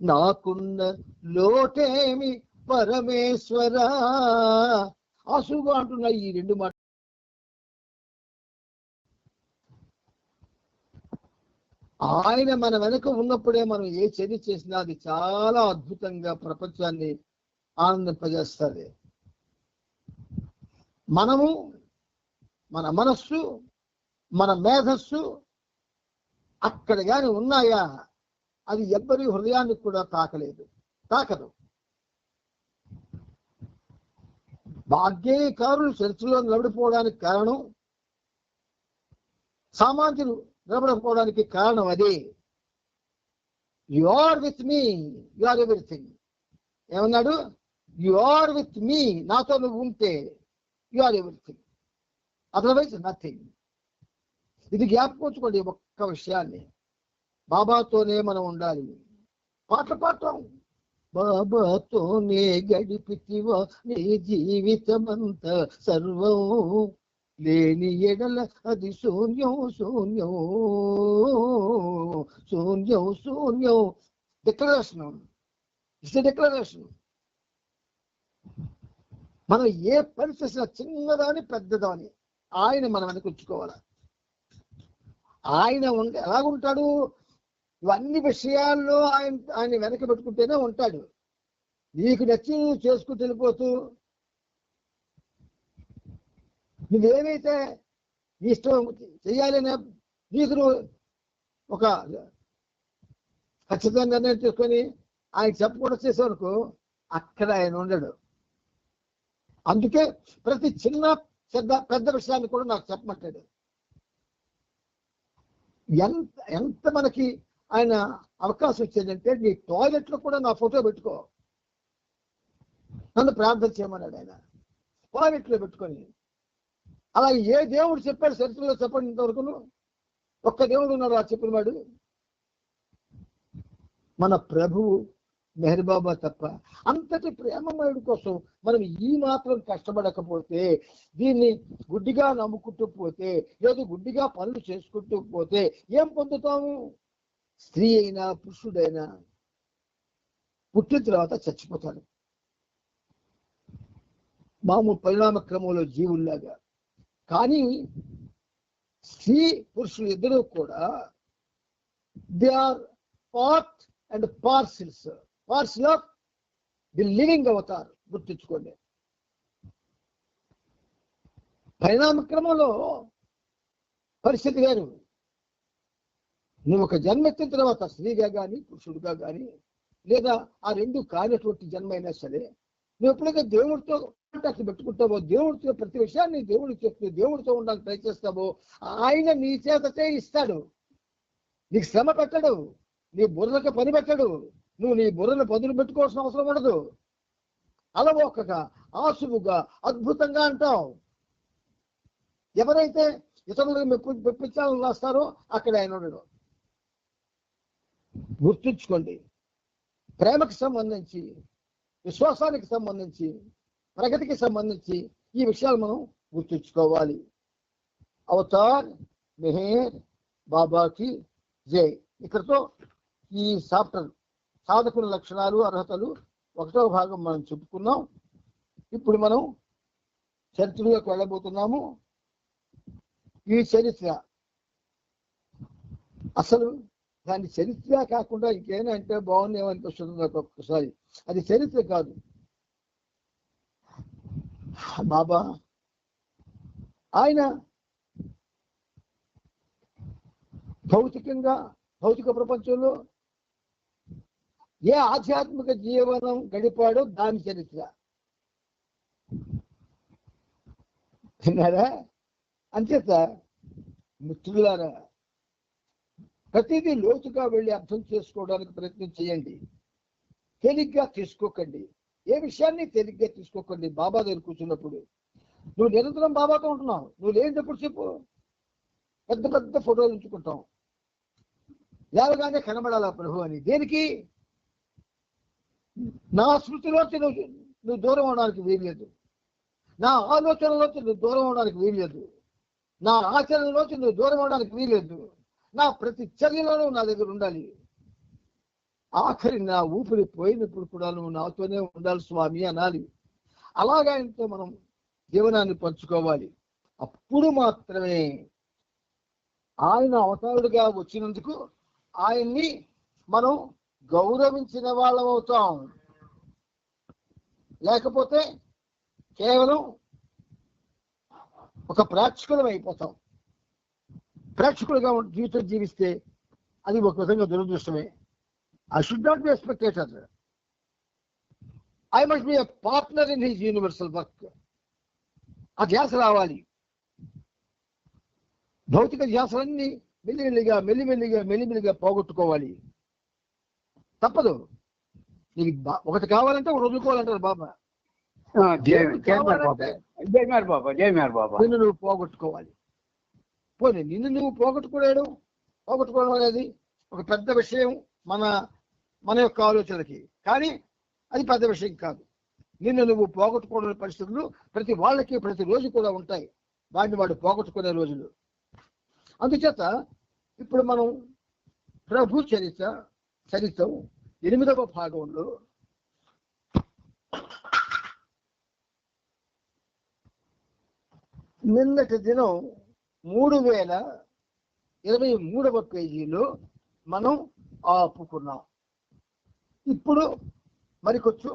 నాకున్న లోటేమి పరమేశ్వరా. అసుగా అంటున్నా ఈ రెండు మాట. ఆయన మన వెనుక ఉన్నప్పుడే మనం ఏ చర్య చేసినా అది చాలా అద్భుతంగా ప్రపంచాన్ని ఆనందింపజేస్తుంది. మనము, మన మనస్సు, మన మేధస్సు అక్కడ కానీ ఉన్నాయా, అది ఎవ్వరి హృదయానికి కూడా తాకదు. భాగ్యకారులు చర్చలో నిలబడిపోవడానికి కారణం, సామాన్యులు నిలబడకపోవడానికి కారణం అదే. You are with me, you are everything. ఏమన్నాడు? యు ఆర్ విత్ మీ, నాతో నువ్వు ఉంటే you are everything, otherwise nothing. ఇది జ్ఞాపకొచ్చుకోండి ఒక్క విషయాన్ని. బాబాతోనే మనం ఉండాలి. పాటలు పాడతాం, బాబాతోనే గడిపితివా నీ జీవితమంతా సర్వం, లేని ఎడల అది శూన్యం శూన్యం శూన్యం శూన్యం. Declaration, it's declaration. మనం ఏ పని చేసినా, చిన్నదాని పెద్దదాని, ఆయన మనం వెనక ఉంచుకోవాలి. ఆయన ఎలాగుంటాడు? ఇవన్నీ విషయాల్లో ఆయన వెనక పెట్టుకుంటేనే ఉంటాడు. నీకు నచ్చి చేసుకుంటూ వెళ్ళిపోతూ, నువ్వేమైతే నీ ఇష్టం చెయ్యాలనే నీకు నువ్వు ఒక ఖచ్చితంగా నిర్ణయం తీసుకొని ఆయన చెప్పకుండా చేసేవరకు అక్కడ ఆయన ఉండడు. అందుకే ప్రతి చిన్న పెద్ద విషయాన్ని కూడా నాకు చెప్పమంటాడు. ఎంత మనకి ఆయన అవకాశం ఇచ్చేదంటే, నీ టాయిలెట్లో కూడా నా ఫోటో పెట్టుకో, నన్ను ప్రార్థన చేయమన్నాడు ఆయన. టాయిలెట్లో పెట్టుకొని. అలాగే ఏ దేవుడు చెప్పాడు చరిత్రలో చెప్పండి ఇంతవరకు? ఒక్క దేవుడు ఉన్నాడు ఆ చెప్పిన వాడు, మన ప్రభువు మెహర్ బాబా తప్ప. అంతటి ప్రేమమయుడి కోసం మనం ఈ మాత్రం కష్టపడకపోతే, దీన్ని గుడ్డిగా నమ్ముకుంటూ పోతే, లేదు గుడ్డిగా పనులు చేసుకుంటూ పోతే ఏం పొందుతాము? స్త్రీ అయినా పురుషుడైనా పుట్టిన తర్వాత చచ్చిపోతాడు, మామూలు పరిణామ క్రమంలో జీవుల్లాగా. కానీ స్త్రీ పురుషులు ఇద్దరూ కూడా they are part and parcel of the living avatar. గుర్తుంచుకోండి, పరిణామ క్రమంలో పరిస్థితి వేరు. నువ్వు ఒక జన్మెత్తిన తర్వాత స్త్రీగా కానీ పురుషుడిగా కానీ, లేదా ఆ రెండు కానటువంటి జన్మ అయినా సరే, నువ్వు ఎప్పుడైతే దేవుడితో కాంటాక్ట్ పెట్టుకుంటావో, దేవుడితో ప్రతి విషయాన్ని దేవుడికి చెప్తూ దేవుడితో ఉండడానికి ట్రై చేస్తావో, ఆయన నీ చేత చేయిస్తాడు. నీకు శ్రమ పెట్టడు, నీ బుర్రకు పని పెట్టడు, నువ్వు నీ బుర్రను పదులు పెట్టుకోవాల్సిన అవసరం ఉండదు. అలవోకగా, ఆసువుగా, అద్భుతంగా అంటావు. ఎవరైతే ఇతరులకు మెప్పించాలని రాస్తారో అక్కడ ఆయన ఉండడు. గుర్తుంచుకోండి, ప్రేమకు సంబంధించి, విశ్వాసానికి సంబంధించి, ప్రగతికి సంబంధించి ఈ విషయాలు మనం గుర్తుంచుకోవాలి. అవతార్ మెహర్ బాబాకి జై. ఇక్కడతో ఈ చాప్టర్ సాధకుల లక్షణాలు అర్హతలు 1వ భాగం మనం చెప్పుకున్నాం. ఇప్పుడు మనం చరిత్రలోకి వెళ్ళబోతున్నాము. ఈ చరిత్ర అసలు దాన్ని చరిత్ర కాకుండా ఇంకేనా అంటే బాగుందేమనిపిస్తుంది నాకు ఒక్కసారి. అది చరిత్ర కాదు. బాబా ఆయన భౌతిక ప్రపంచంలో ఏ ఆధ్యాత్మిక జీవనం గడిపాడో దాని చరిత్ర. విన్నారా? అంచేత మిత్రులారా, ప్రతిదీ లోతుగా వెళ్ళి అర్థం చేసుకోవడానికి ప్రయత్నం చేయండి. తేలిగ్గా తీసుకోకండి. ఏ విషయాన్ని తేలిగ్గా తీసుకోకండి. బాబా దగ్గర కూర్చున్నప్పుడు నువ్వు నిరంతరం బాబాతో ఉంటున్నావు. నువ్వు లేనప్పుడు చెప్పు, పెద్ద పెద్ద ఫోటోలు ఉంచుకుంటాం, లేవగానే కనబడాలా ప్రభు అని. దేనికి? నా స్మృతిలోంచి నువ్వు దూరం అవడానికి వీల్లేదు. నా ఆలోచనలోంచి నువ్వు దూరం అవడానికి వీల్లేదు. నా ఆచరణలోంచి నువ్వు దూరం అవడానికి వీల్లేదు. నా ప్రతి చర్యలోనూ నా దగ్గర ఉండాలి. ఆఖరి నా ఊపిరి పోయినప్పుడు కూడా నువ్వు నాతోనే ఉండాలి స్వామి అనాలి. అలాగా ఆయనతో మనం జీవనాన్ని పంచుకోవాలి. అప్పుడు మాత్రమే ఆయన అవతారుడుగా వచ్చినందుకు ఆయన్ని మనం గౌరవించిన వాళ్ళం అవుతాం. లేకపోతే కేవలం ఒక ప్రేక్షకులం అయిపోతాం. ప్రేక్షకులుగా జీవితం జీవిస్తే అది ఒక విధంగా దురదృష్టమే. I should not be a spectator. I must be a partner in his universal work. ఆ ధ్యాస రావాలి. భౌతిక ధ్యాసలన్నీ మెల్లిమెల్లిగా పోగొట్టుకోవాలి. తప్పదు. నీకు ఒకటి కావాలంటే ఒకటి వదులుకోవాలంటారు బాబా. నిన్ను నువ్వు పోగొట్టుకోవాలి. పోనీ నిన్ను నువ్వు పోగొట్టుకోవడం అనేది ఒక పెద్ద విషయం మన యొక్క ఆలోచనకి. కానీ అది పెద్ద విషయం కాదు. నిన్ను నువ్వు పోగొట్టుకోవడం పరిస్థితులు ప్రతి వాళ్ళకి ప్రతిరోజు కూడా ఉంటాయి. వాడు పోగొట్టుకునే రోజులు. అందుచేత ఇప్పుడు మనం ప్రభు చరిత్రం 8వ భాగంలో నిన్నటి దినం 3023వ పేజీలో మనం ఆపుకున్నాం. ఇప్పుడు మరికొంచెం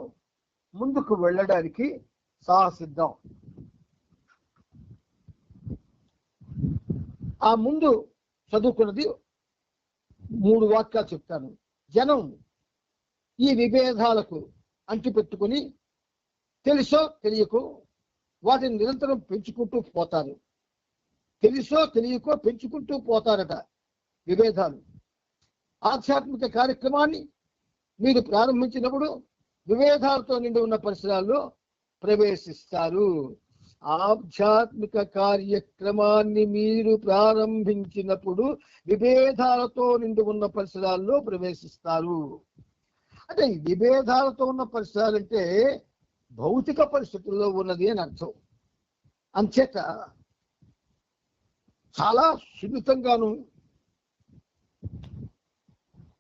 ముందుకు వెళ్ళడానికి సాహసిద్దాం. ఆ ముందు చదువుకున్నది 3 వాక్యాలు చెప్తాను. జనం ఈ విభేదాలకు అంటిపెట్టుకుని తెలుసో తెలియకో వాటిని నిరంతరం పెంచుకుంటూ పోతారు. తెలుసో తెలియకో పెంచుకుంటూ పోతారట విభేదాలు. ఆధ్యాత్మిక కార్యక్రమాన్ని మీరు ప్రారంభించినప్పుడు విభేదాలతో నిండి ఉన్న పరిసరాల్లో ప్రవేశిస్తారు. ఆధ్యాత్మిక కార్యక్రమాన్ని మీరు ప్రారంభించినప్పుడు విభేదాలతో నిండి ఉన్న పరిసరాల్లో ప్రవేశిస్తారు. అంటే విభేదాలతో ఉన్న పరిసరాలంటే భౌతిక పరిస్థితుల్లో ఉన్నది అని అర్థం. అంచేత చాలా సున్నితంగాను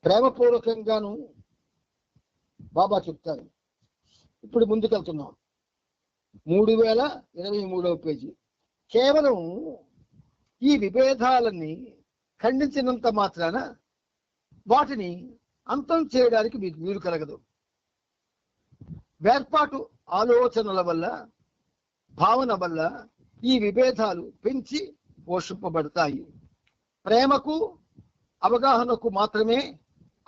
ప్రేమపూర్వకంగాను బాబా చెప్తారు. ఇప్పుడు ముందుకెళ్తున్నాం. 3023వ పేజీ. కేవలం ఈ విభేదాలన్నీ ఖండించినంత మాత్రాన వాటిని అంతం చేయడానికి మీకు వీలు కలగదు. వేర్పాటు ఆలోచనల వల్ల, భావన వల్ల ఈ విభేదాలు పెంచి పోషింపబడతాయి. ప్రేమకు అవగాహనకు మాత్రమే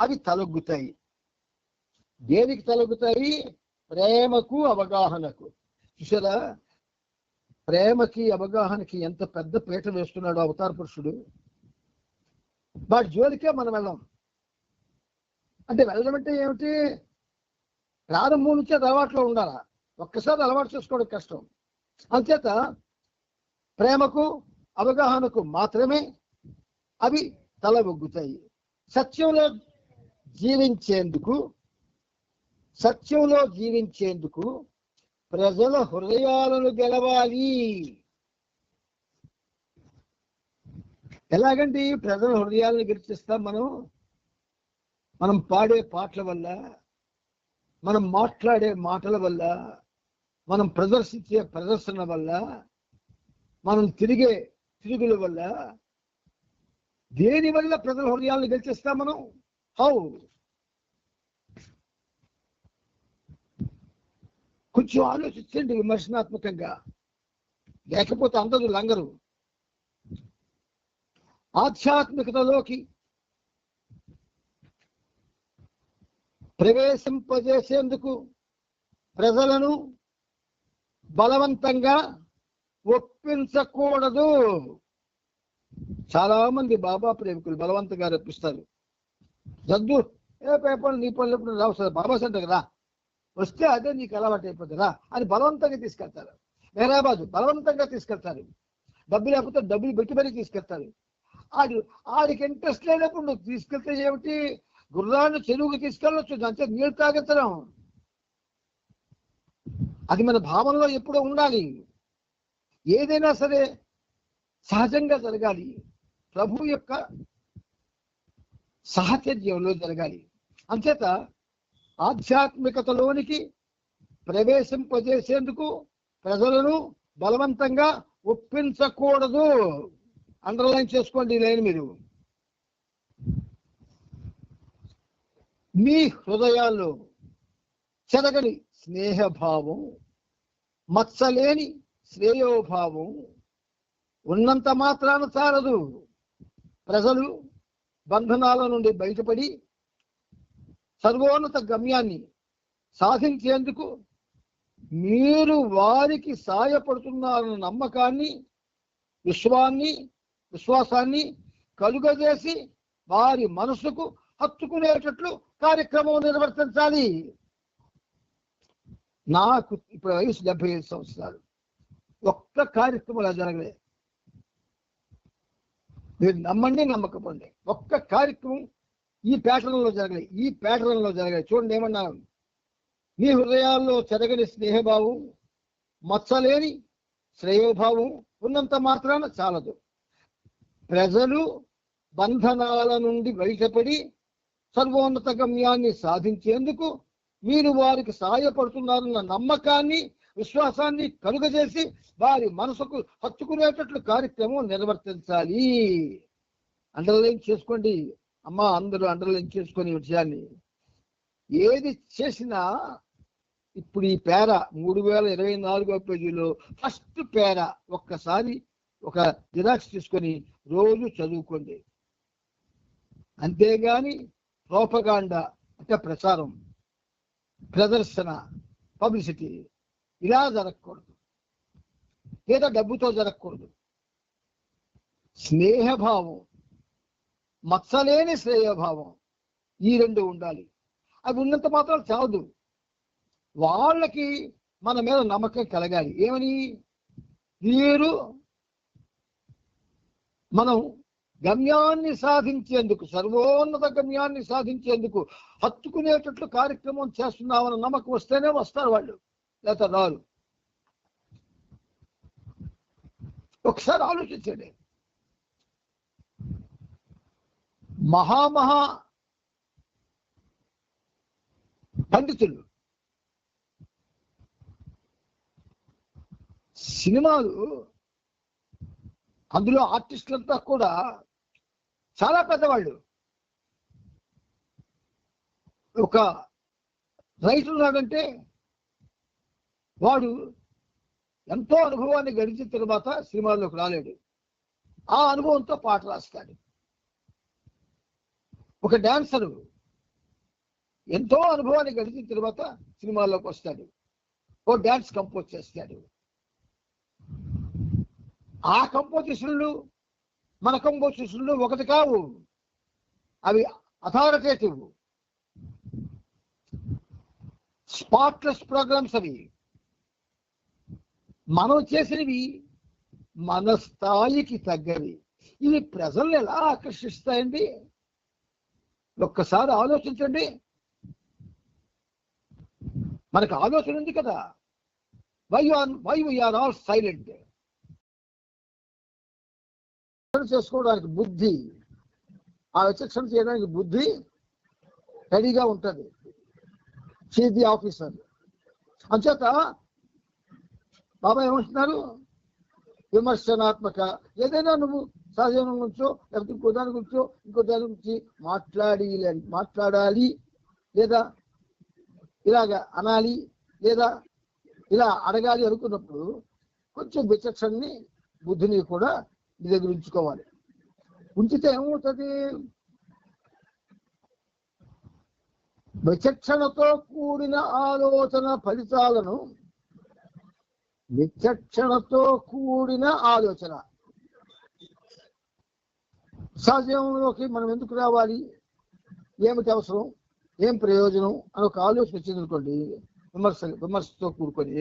అవి తలొగ్గుతాయి. దేనికి తలొగ్గుతాయి? ప్రేమకు అవగాహనకు. చూసారా, ప్రేమకి అవగాహనకి ఎంత పెద్ద పీట వేస్తున్నాడు అవతార పురుషుడు. వాటి జోలికే మనం వెళ్ళాం. అంటే వెళ్ళడం అంటే ఏమిటి? ప్రారంభం నుంచే అలవాట్లో ఉండాలా. ఒక్కసారి అలవాటు చేసుకోవడం కష్టం. అంచేత ప్రేమకు అవగాహనకు మాత్రమే అవి తల ఒగ్గుతాయి. సత్యంలో జీవించేందుకు ప్రజల హృదయాలను గెలవాలి. ఎలాగండి ప్రజల హృదయాలను గెలిచిస్తాం? మనం పాడే పాటల వల్ల, మనం మాట్లాడే మాటల వల్ల, మనం ప్రదర్శించే ప్రదర్శన వల్ల, మనం తిరిగే తిరుగుల వల్ల దేని వల్ల ప్రజల హృదయాలను గెలిచేస్తాం మనం? హౌ? కొంచెం ఆలోచించండి విమర్శనాత్మకంగా, లేకపోతే అందరూ లంగరు. ఆధ్యాత్మికతలోకి ప్రవేశింపజేసేందుకు ప్రజలను బలవంతంగా ఒప్పించకూడదు. చాలా మంది బాబా ప్రేమికులు బలవంతంగా రప్పిస్తారు. జద్దు ఏ పేపర్ నీ పనులు ఎప్పుడు రావు సార్, బాబా సెంటర్ కదా, వస్తే అదే నీకు అలవాటు అయిపోతుందా అని బలవంతంగా తీసుకెళ్తారు. మేరాబాదు బలవంతంగా తీసుకెళ్తారు. డబ్బు లేకపోతే డబ్బులు పెట్టి మరీ తీసుకెళ్తారు. ఆడికి ఇంట్రెస్ట్ లేనప్పుడు నువ్వు తీసుకెళ్తే ఏమిటి? గుర్రాన్ని చెరువుకి తీసుకెళ్ళొచ్చు, దాంతో నీళ్ళు తాగెత్తడం. అది మన భావనలో ఎప్పుడూ ఉండాలి. ఏదైనా సరే సహజంగా జరగాలి, ప్రభు యొక్క సాహచర్యంలో జరగాలి. అంచేత ఆధ్యాత్మికతలోనికి ప్రవేశింపజేసేందుకు ప్రజలను బలవంతంగా ఒప్పించకూడదు. అండర్లైన్ చేసుకోండి లైన్ మీరు. మీ హృదయాల్లో చెరగని స్నేహభావం, మత్సలేని శ్రేయోభావం ఉన్నంత మాత్రాన చాలదు. ప్రజలు బంధనాల నుండి బయటపడి సర్వోన్నత గమ్యాన్ని సాధించేందుకు మీరు వారికి సాయపడుతున్నారన్న నమ్మకాన్ని, విశ్వాసాన్ని కలుగజేసి వారి మనసుకు హత్తుకునేటట్లు కార్యక్రమం నిర్వర్తించాలి. నాకు ఇప్పుడు వయసు 75 సంవత్సరాలు. ఒక్క కార్యక్రమం జరగలే. మీరు నమ్మండి నమ్మకపోండి, ఒక్క కార్యక్రమం ఈ ప్యాటర్న్లో జరగలేదు. ఈ ప్యాటర్న్లో జరగలేదు. చూడండి ఏమన్నాను, మీ హృదయాల్లో చెరగని స్నేహభావం, మచ్చలేని శ్రేయోభావం ఉన్నంత మాత్రాన చాలదు. ప్రజలు బంధనాల నుండి బయటపడి సర్వోన్నత గమ్యాన్ని సాధించేందుకు మీరు వారికి సహాయపడుతున్నారన్న నమ్మకాన్ని, విశ్వాసాన్ని కలుగజేసి వారి మనసుకు హత్తుకునేటట్లు కార్యక్రమం నిర్వర్తించాలి. అండర్లైన్ చేసుకోండి అమ్మా, అందరూ అండర్లైన్ చేసుకునే విషయాన్ని. ఏది చేసినా ఇప్పుడు ఈ పేర 3024వ పేజీలో ఫస్ట్ పేర ఒక్కసారి ఒక జిరాక్స్ తీసుకొని రోజు చదువుకోండి. అంతేగాని ప్రోపగాండా అంటే ప్రచారం, ప్రదర్శన, పబ్లిసిటీ ఇలా జరగకూడదు, లేదా డబ్బుతో జరగకూడదు. స్నేహభావం, మత్సలేని శ్రేయభావం, ఈ రెండు ఉండాలి. అవి ఉన్నంత మాత్రం చాలదు. వాళ్ళకి మన మీద నమ్మకం కలగాలి. ఏమని? వీరు మనం గమ్యాన్ని సాధించేందుకు, సర్వోన్నత గమ్యాన్ని సాధించేందుకు హత్తుకునేటట్లు కార్యక్రమం చేస్తున్నామని నమ్మకం వస్తేనే వస్తారు వాళ్ళు, లేదా రారు. ఒకసారి ఆలోచించండి. మహామహా పండితులు సినిమాలు, అందులో ఆర్టిస్టులంతా కూడా చాలా పెద్దవాళ్ళు. ఒక రైటర్ ఉన్నాడంటే వాడు ఎంతో అనుభవాన్ని గడిచిన తర్వాత సినిమాల్లోకి రాలేడు. ఆ అనుభవంతో పాట రాస్తాడు. ఒక డాన్సరు ఎంతో అనుభవాన్ని గడిచిన తర్వాత సినిమాల్లోకి వస్తాడు. ఓ డాన్స్ కంపోజ్ చేస్తాడు. ఆ కంపోజిషన్లు మన కంపోజిషన్లు ఒకటి కావు, అవి అథారిటేటివ్ స్పాట్లెస్ ప్రోగ్రామ్స్. అవి మనం చేసినవి మన స్థాయికి తగ్గవి. ఇవి ప్రజల్ని ఎలా ఆకర్షిస్తాయండి? ఒక్కసారి ఆలోచించండి. మనకు ఆలోచన ఉంది కదా, వై వీఆర్ ఆల్ సైలెంట్. చేసుకోవడానికి బుద్ధి, ఆ విచక్షణ చేయడానికి బుద్ధి రెడీగా ఉంటుంది. చీఫ్ ది ఆఫీసర్ అంచేత బాబా ఏమంటున్నారు? విమర్శనాత్మక ఏదైనా నువ్వు సహజీవనం గురించో లేకపోతే ఇంకో దాని గురించో ఇంకో దాని గురించి మాట్లాడాలి లేదా ఇలాగ అనాలి లేదా ఇలా అడగాలి అనుకున్నప్పుడు కొంచెం విచక్షణని బుద్ధిని కూడా మీ దగ్గర ఉంచుకోవాలి. ఉంచితే ఏమవుతుంది? విచక్షణతో కూడిన ఆలోచన ఫలితాలను విచక్షణతో కూడిన ఆలోచన సహజంలోకి మనం ఎందుకు రావాలి, ఏమిటి అవసరం, ఏం ప్రయోజనం అని ఒక ఆలోచన వచ్చిందనుకోండి, విమర్శతో కూడుకొని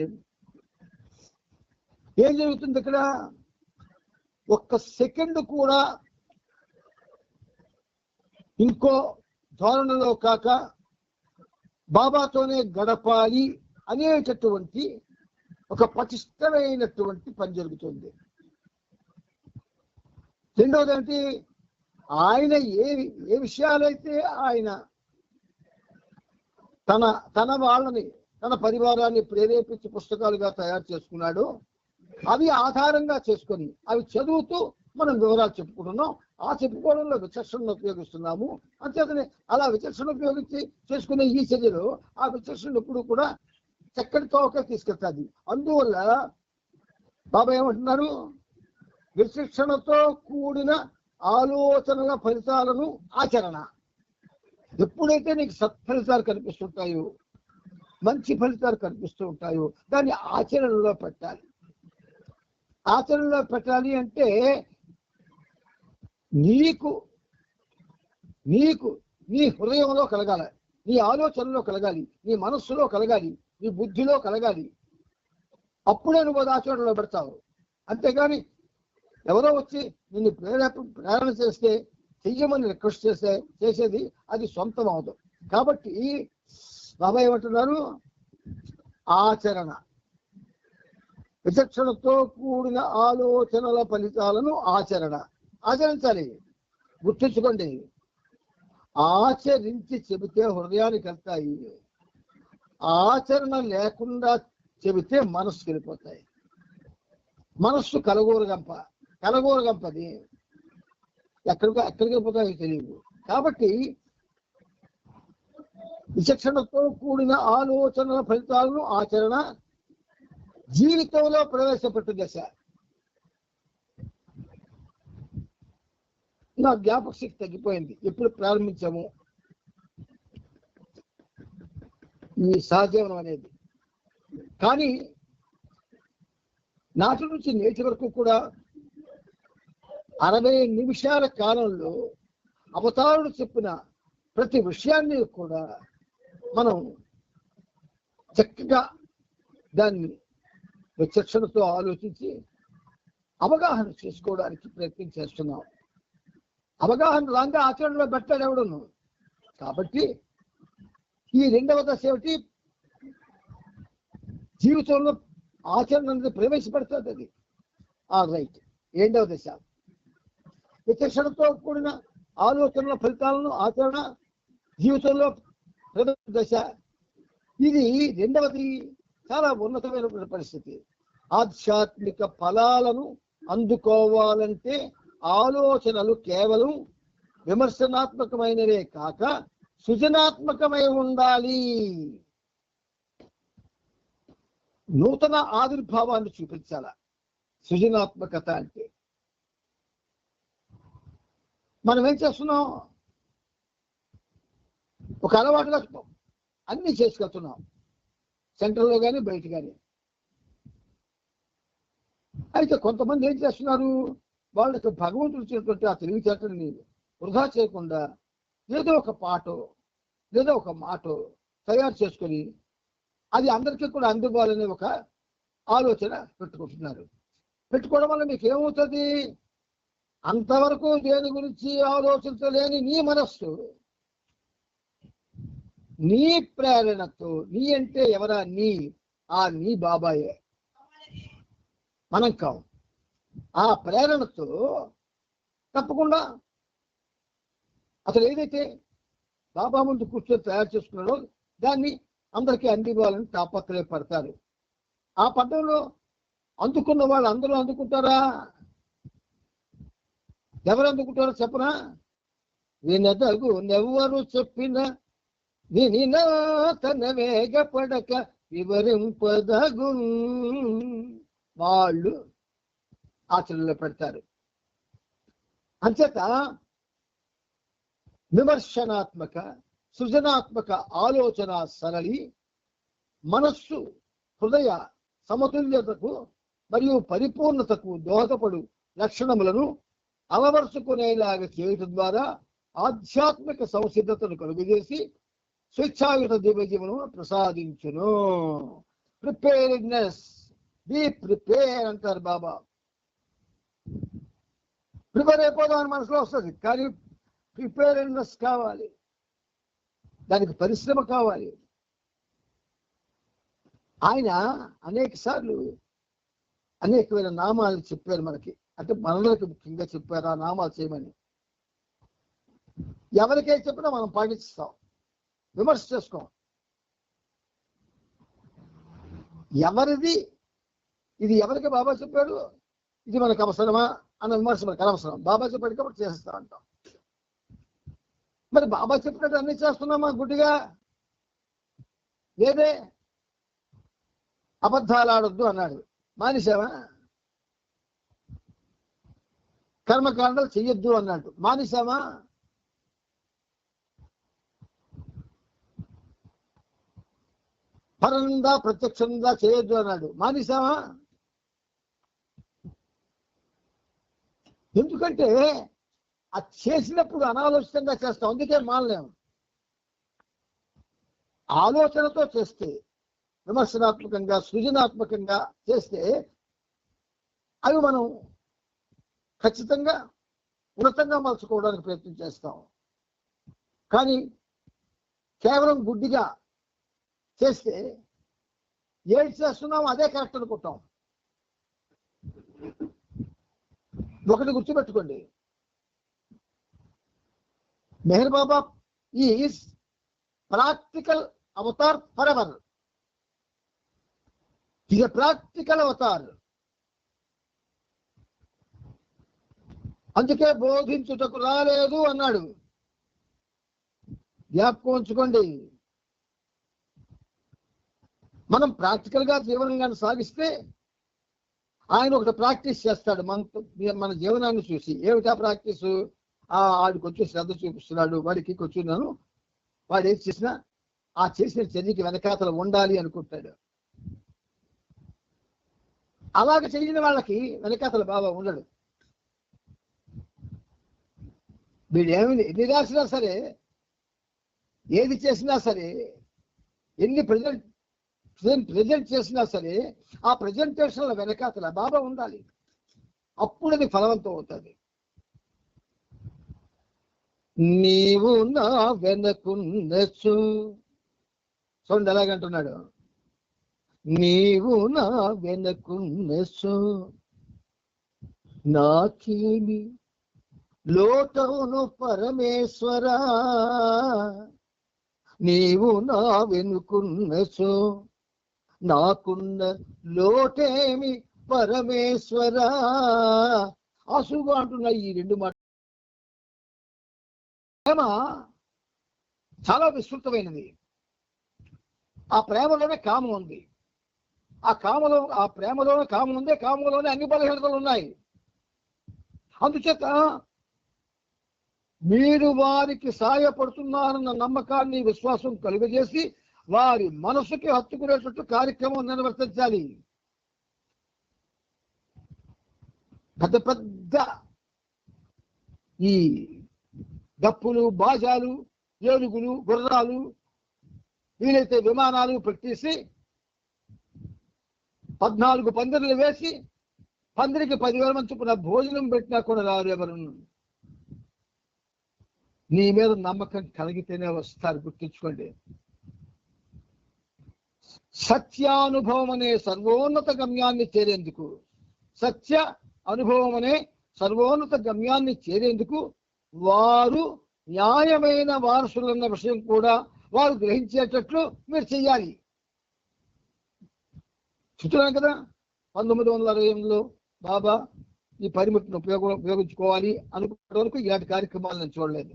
ఏం జరుగుతుంది ఇక్కడ? ఒక్క సెకండ్ కూడా ఇంకో ధోరణిలో కాక బాబాతోనే గడపాలి అనేటటువంటి ఒక పటిష్టమైనటువంటి పని జరుగుతుంది. రెండవది ఏంటి? ఆయన ఏ విషయాలైతే ఆయన తన వాళ్ళని తన పరివారాన్ని ప్రేరేపించి పుస్తకాలుగా తయారు చేసుకున్నాడో అవి ఆధారంగా చేసుకొని అవి చదువుతూ మనం వివరాలు చెప్పుకుంటున్నాం. ఆ చెప్పుకోవడంలో విచక్షణను ఉపయోగిస్తున్నాము. అంతేకాని అలా విచక్షణ ఉపయోగించి చేసుకునే ఈ చర్యలో ఆ విచక్షణ ఎప్పుడు కూడా చక్కటి తోక తీసుకెళ్తాది. అందువల్ల బాబా ఏమంటున్నారు? విచక్షణతో కూడిన ఆలోచనల ఫలితాలను ఆచరణ. ఎప్పుడైతే నీకు సత్ఫలితాలు కనిపిస్తుంటాయో, మంచి ఫలితాలు కనిపిస్తూ ఉంటాయో దాన్ని ఆచరణలో పెట్టాలి. ఆచరణలో పెట్టాలి అంటే నీకు నీ హృదయంలో కలగాలి, నీ ఆలోచనలో కలగాలి, నీ మనస్సులో కలగాలి, నీ బుద్ధిలో కలగాలి. అప్పుడే నువ్వు అది ఆచరణలో పెడతావు. అంతేగాని ఎవరో వచ్చి నిన్ను ప్రేరణ చేస్తే, చెయ్యమని రిక్వెస్ట్ చేసేది అది సొంతం అవదు. కాబట్టి బాబా ఏమంటున్నారు? ఆచరణ. విచక్షణతో కూడిన ఆలోచనల ఫలితాలను ఆచరించాలి. గుర్తుంచుకోండి, ఆచరించి చెబితే హృదయానికి వెళ్తాయి, ఆచరణ లేకుండా చెబితే మనస్సుకి వెళ్ళిపోతాయి. మనస్సు కలగూరగంపది ఎక్కడికి వెళ్ళిపోతాయో తెలియదు. కాబట్టి విచక్షణతో కూడిన ఆలోచనల ఫలితాలను ఆచరణ జీవితంలో ప్రవేశపెట్టు దశ. నా జ్ఞాపక శక్తి తగ్గిపోయింది. ఎప్పుడు ప్రారంభించాము ఈ సహజీవనం అనేది? కానీ నాటి నుంచి నేటి వరకు కూడా 60 నిమిషాల కాలంలో అవతారుడు చెప్పిన ప్రతి విషయాన్ని కూడా మనం చక్కగా దాన్ని విచక్షణతో ఆలోచించి అవగాహన చేసుకోవడానికి ప్రయత్నం చేస్తున్నాం. అవగాహన రాగా ఆచరణలో పెట్టాడు ఎవడను. కాబట్టి ఈ రెండవ దశ ఏమిటి? జీవితంలో ఆచరణ అనేది ప్రవేశపెడుతుంది. అది రైట్. రెండవ దశ విచక్షణతో కూడిన ఆలోచనల ఫలితాలను ఆచరణ జీవితంలో ప్రథమ దశ. ఇది రెండవది చాలా ఉన్నతమైన పరిస్థితి. ఆధ్యాత్మిక ఫలాలను అందుకోవాలంటే ఆలోచనలు కేవలం విమర్శనాత్మకమైనవే కాక సృజనాత్మకమై ఉండాలి. నూతన ఆవిర్భావాన్ని చూపించాల సృజనాత్మకత అంటే. మనం ఏం చేస్తున్నాం? ఒక అలవాటుగా అన్ని చేసుకెళ్తున్నాం, సెంటర్లో కానీ బయట కానీ. అయితే కొంతమంది ఏం చేస్తున్నారు? వాళ్ళకి భగవంతుడు ఇచ్చినటువంటి ఆ తెలివితేటల్ని వృధా చేయకుండా ఏదో ఒక పాటో ఏదో ఒక మాటో తయారు చేసుకొని అది అందరికీ కూడా అందుకోవాలనే ఒక ఆలోచన పెట్టుకుంటున్నారు. పెట్టుకోవడం వల్ల మీకు ఏమవుతుంది? అంతవరకు దేని గురించి ఆలోచించలేని నీ మనస్సు నీ ప్రేరణతో, నీ అంటే ఎవరా? నీ బాబాయే, మనం కావు. ఆ ప్రేరణతో తప్పకుండా అతను ఏదైతే బాబా ముందు కూర్చొని తయారు చేసుకున్నాడో దాన్ని అందరికీ అందివ్వాలని తాపత్రయపడతారు. ఆ పద్ధతిలో అందుకున్న వాళ్ళు అందరూ అందుకుంటారా? ఎవరు అందుకుంటారో చెప్పనా? వినదగు నెవ్వరు చెప్పిన వినినా తన వేగపడక వివరింపదగు వాళ్ళు ఆచరణలో పెడతారు. అంచేత విమర్శనాత్మక సృజనాత్మక ఆలోచన సరళి మనస్సు హృదయ సమతుల్యతకు మరియు పరిపూర్ణతకు దోహదపడు లక్షణములను అలవరుచుకునేలాగా చేయటం ద్వారా ఆధ్యాత్మిక సంసిద్ధతను కలుగజేసి స్వేచ్ఛాయుత దివ్యజీవనం ప్రసాదించును. ప్రిపేర్డ్నెస్, బీ ప్రిపేర్ అంటారు బాబా. ప్రిపేర్ అయిపోదామని మనసులో వస్తుంది, కానీ ప్రిపేర్డ్నెస్ కావాలి, దానికి పరిశ్రమ కావాలి. ఆయన అనేక సార్లు అనేకమైన నామాలు చెప్పారు మనకి, అంటే మనలోకి ముఖ్యంగా చెప్పారు ఆ నామాలు చేయమని. ఎవరికై చెప్పినా మనం పాటిస్తాం, విమర్శ చేసుకోం. ఎవరిది ఇది ఎవరికి బాబా చెప్పాడు, ఇది మనకు అవసరమా అన్న విమర్శ మనకు అనవసరం. బాబా చెప్పాడు కాబట్టి చేస్తా అంటాం. మరి బాబా చెప్పినట్టు అన్ని చేస్తున్నామా గుడ్డిగా? లేదే. అబద్ధాలు ఆడొద్దు అన్నాడు, మానేశావా? కర్మకాండలు చెయ్యొద్దు అన్నాడు, మానేశామా? పరంగా ప్రత్యక్షంగా చేయొద్దు అన్నాడు, మానేశామా? ఎందుకంటే అది చేసినప్పుడు అనాలోచితంగా చేస్తాం, అందుకే మానలేము. ఆలోచనతో చేస్తే, విమర్శనాత్మకంగా సృజనాత్మకంగా చేస్తే అవి మనం ఖచ్చితంగా ఉన్నతంగా మలుచుకోవడానికి ప్రయత్నం చేస్తాం. కానీ కేవలం గుడ్డిగా చేస్తే ఏది చేస్తున్నామో అదే కరెక్ట్ అనుకుంటాం. ఒకటి గుర్తుపెట్టుకోండి, Meher Baba is practical avatar for ever. Is a practical avatar. అందుకే బోధించుటకు రాలేదు అన్నాడు, జ్ఞాపకం ఉంచుకోండి. మనం ప్రాక్టికల్ గా జీవనంగా సాగిస్తే ఆయన ఒకటి ప్రాక్టీస్ చేస్తాడు మన జీవనాన్ని చూసి. ఏమిటా ప్రాక్టీసు? ఆడికి వచ్చి శ్రద్ధ చూపిస్తున్నాడు, వాడికి కూర్చున్నాను, వాడు ఏది చేసినా ఆ చేసిన చర్యకి వెనకాతలు ఉండాలి అనుకుంటాడు. అలాగ చేయని వాళ్ళకి వెనకాతలు బాబా ఉండడు. వీడు ఎన్ని రాసినా సరే, ఏది చేసినా సరే, ఎన్ని ప్రజెంట్ చేసినా సరే, ఆ ప్రజెంటేషన్ల వెనకాతల బాబా ఉండాలి. అప్పుడు అది ఫలవంతం అవుతుంది. నీవు నా వెనకున్నచు, చూడండి ఎలాగంటున్నాడు, నీవు నా వెనకున్నచు నాకేమి లోటవును పరమేశ్వరా, నీవు నా వెనుకున్నచు నాకున్న లోటేమి పరమేశ్వరా. అసుగా అంటున్న ఈ రెండు మాట. ప్రేమ చాలా విస్తృతమైనది. ఆ ప్రేమలోనే కామం ఉంది. ఆ ప్రేమలోనే కామం ఉంది. కామంలోనే అన్ని బలహీనతలు ఉన్నాయి. అందుచేత మీరు వారికి సాయపడుతున్నారన్న నమ్మకాన్ని, విశ్వాసం కలుగజేసి వారి మనసుకి హత్తుకునేటట్టు కార్యక్రమం నిర్వర్తించాలి. పెద్ద పెద్ద ఈ డప్పులు, బాజాలు, ఏనుగులు, గుర్రాలు, వీలైతే విమానాలు పెట్టేసి 14 పందిర్లు వేసి పందిరికి 10,000 మంది చొప్పున భోజనం పెట్టినా కూడా రారు ఎవరు. నీ మీద నమ్మకం కలిగితేనే వస్తారు, గుర్తించుకోండి. సత్యానుభవం అనే సర్వోన్నత గమ్యాన్ని చేరేందుకు, సత్య అనుభవం అనే సర్వోన్నత గమ్యాన్ని చేరేందుకు వారు న్యాయమైన వారసులన్న విషయం కూడా వారు గ్రహించేటట్లు మీరు చెయ్యాలి. చెప్తున్నాను కదా, 1928లో బాబా ఈ పరిమితిని ఉపయోగించుకోవాలి అనుకునే వరకు ఇలాంటి కార్యక్రమాలు నేను చూడలేదు,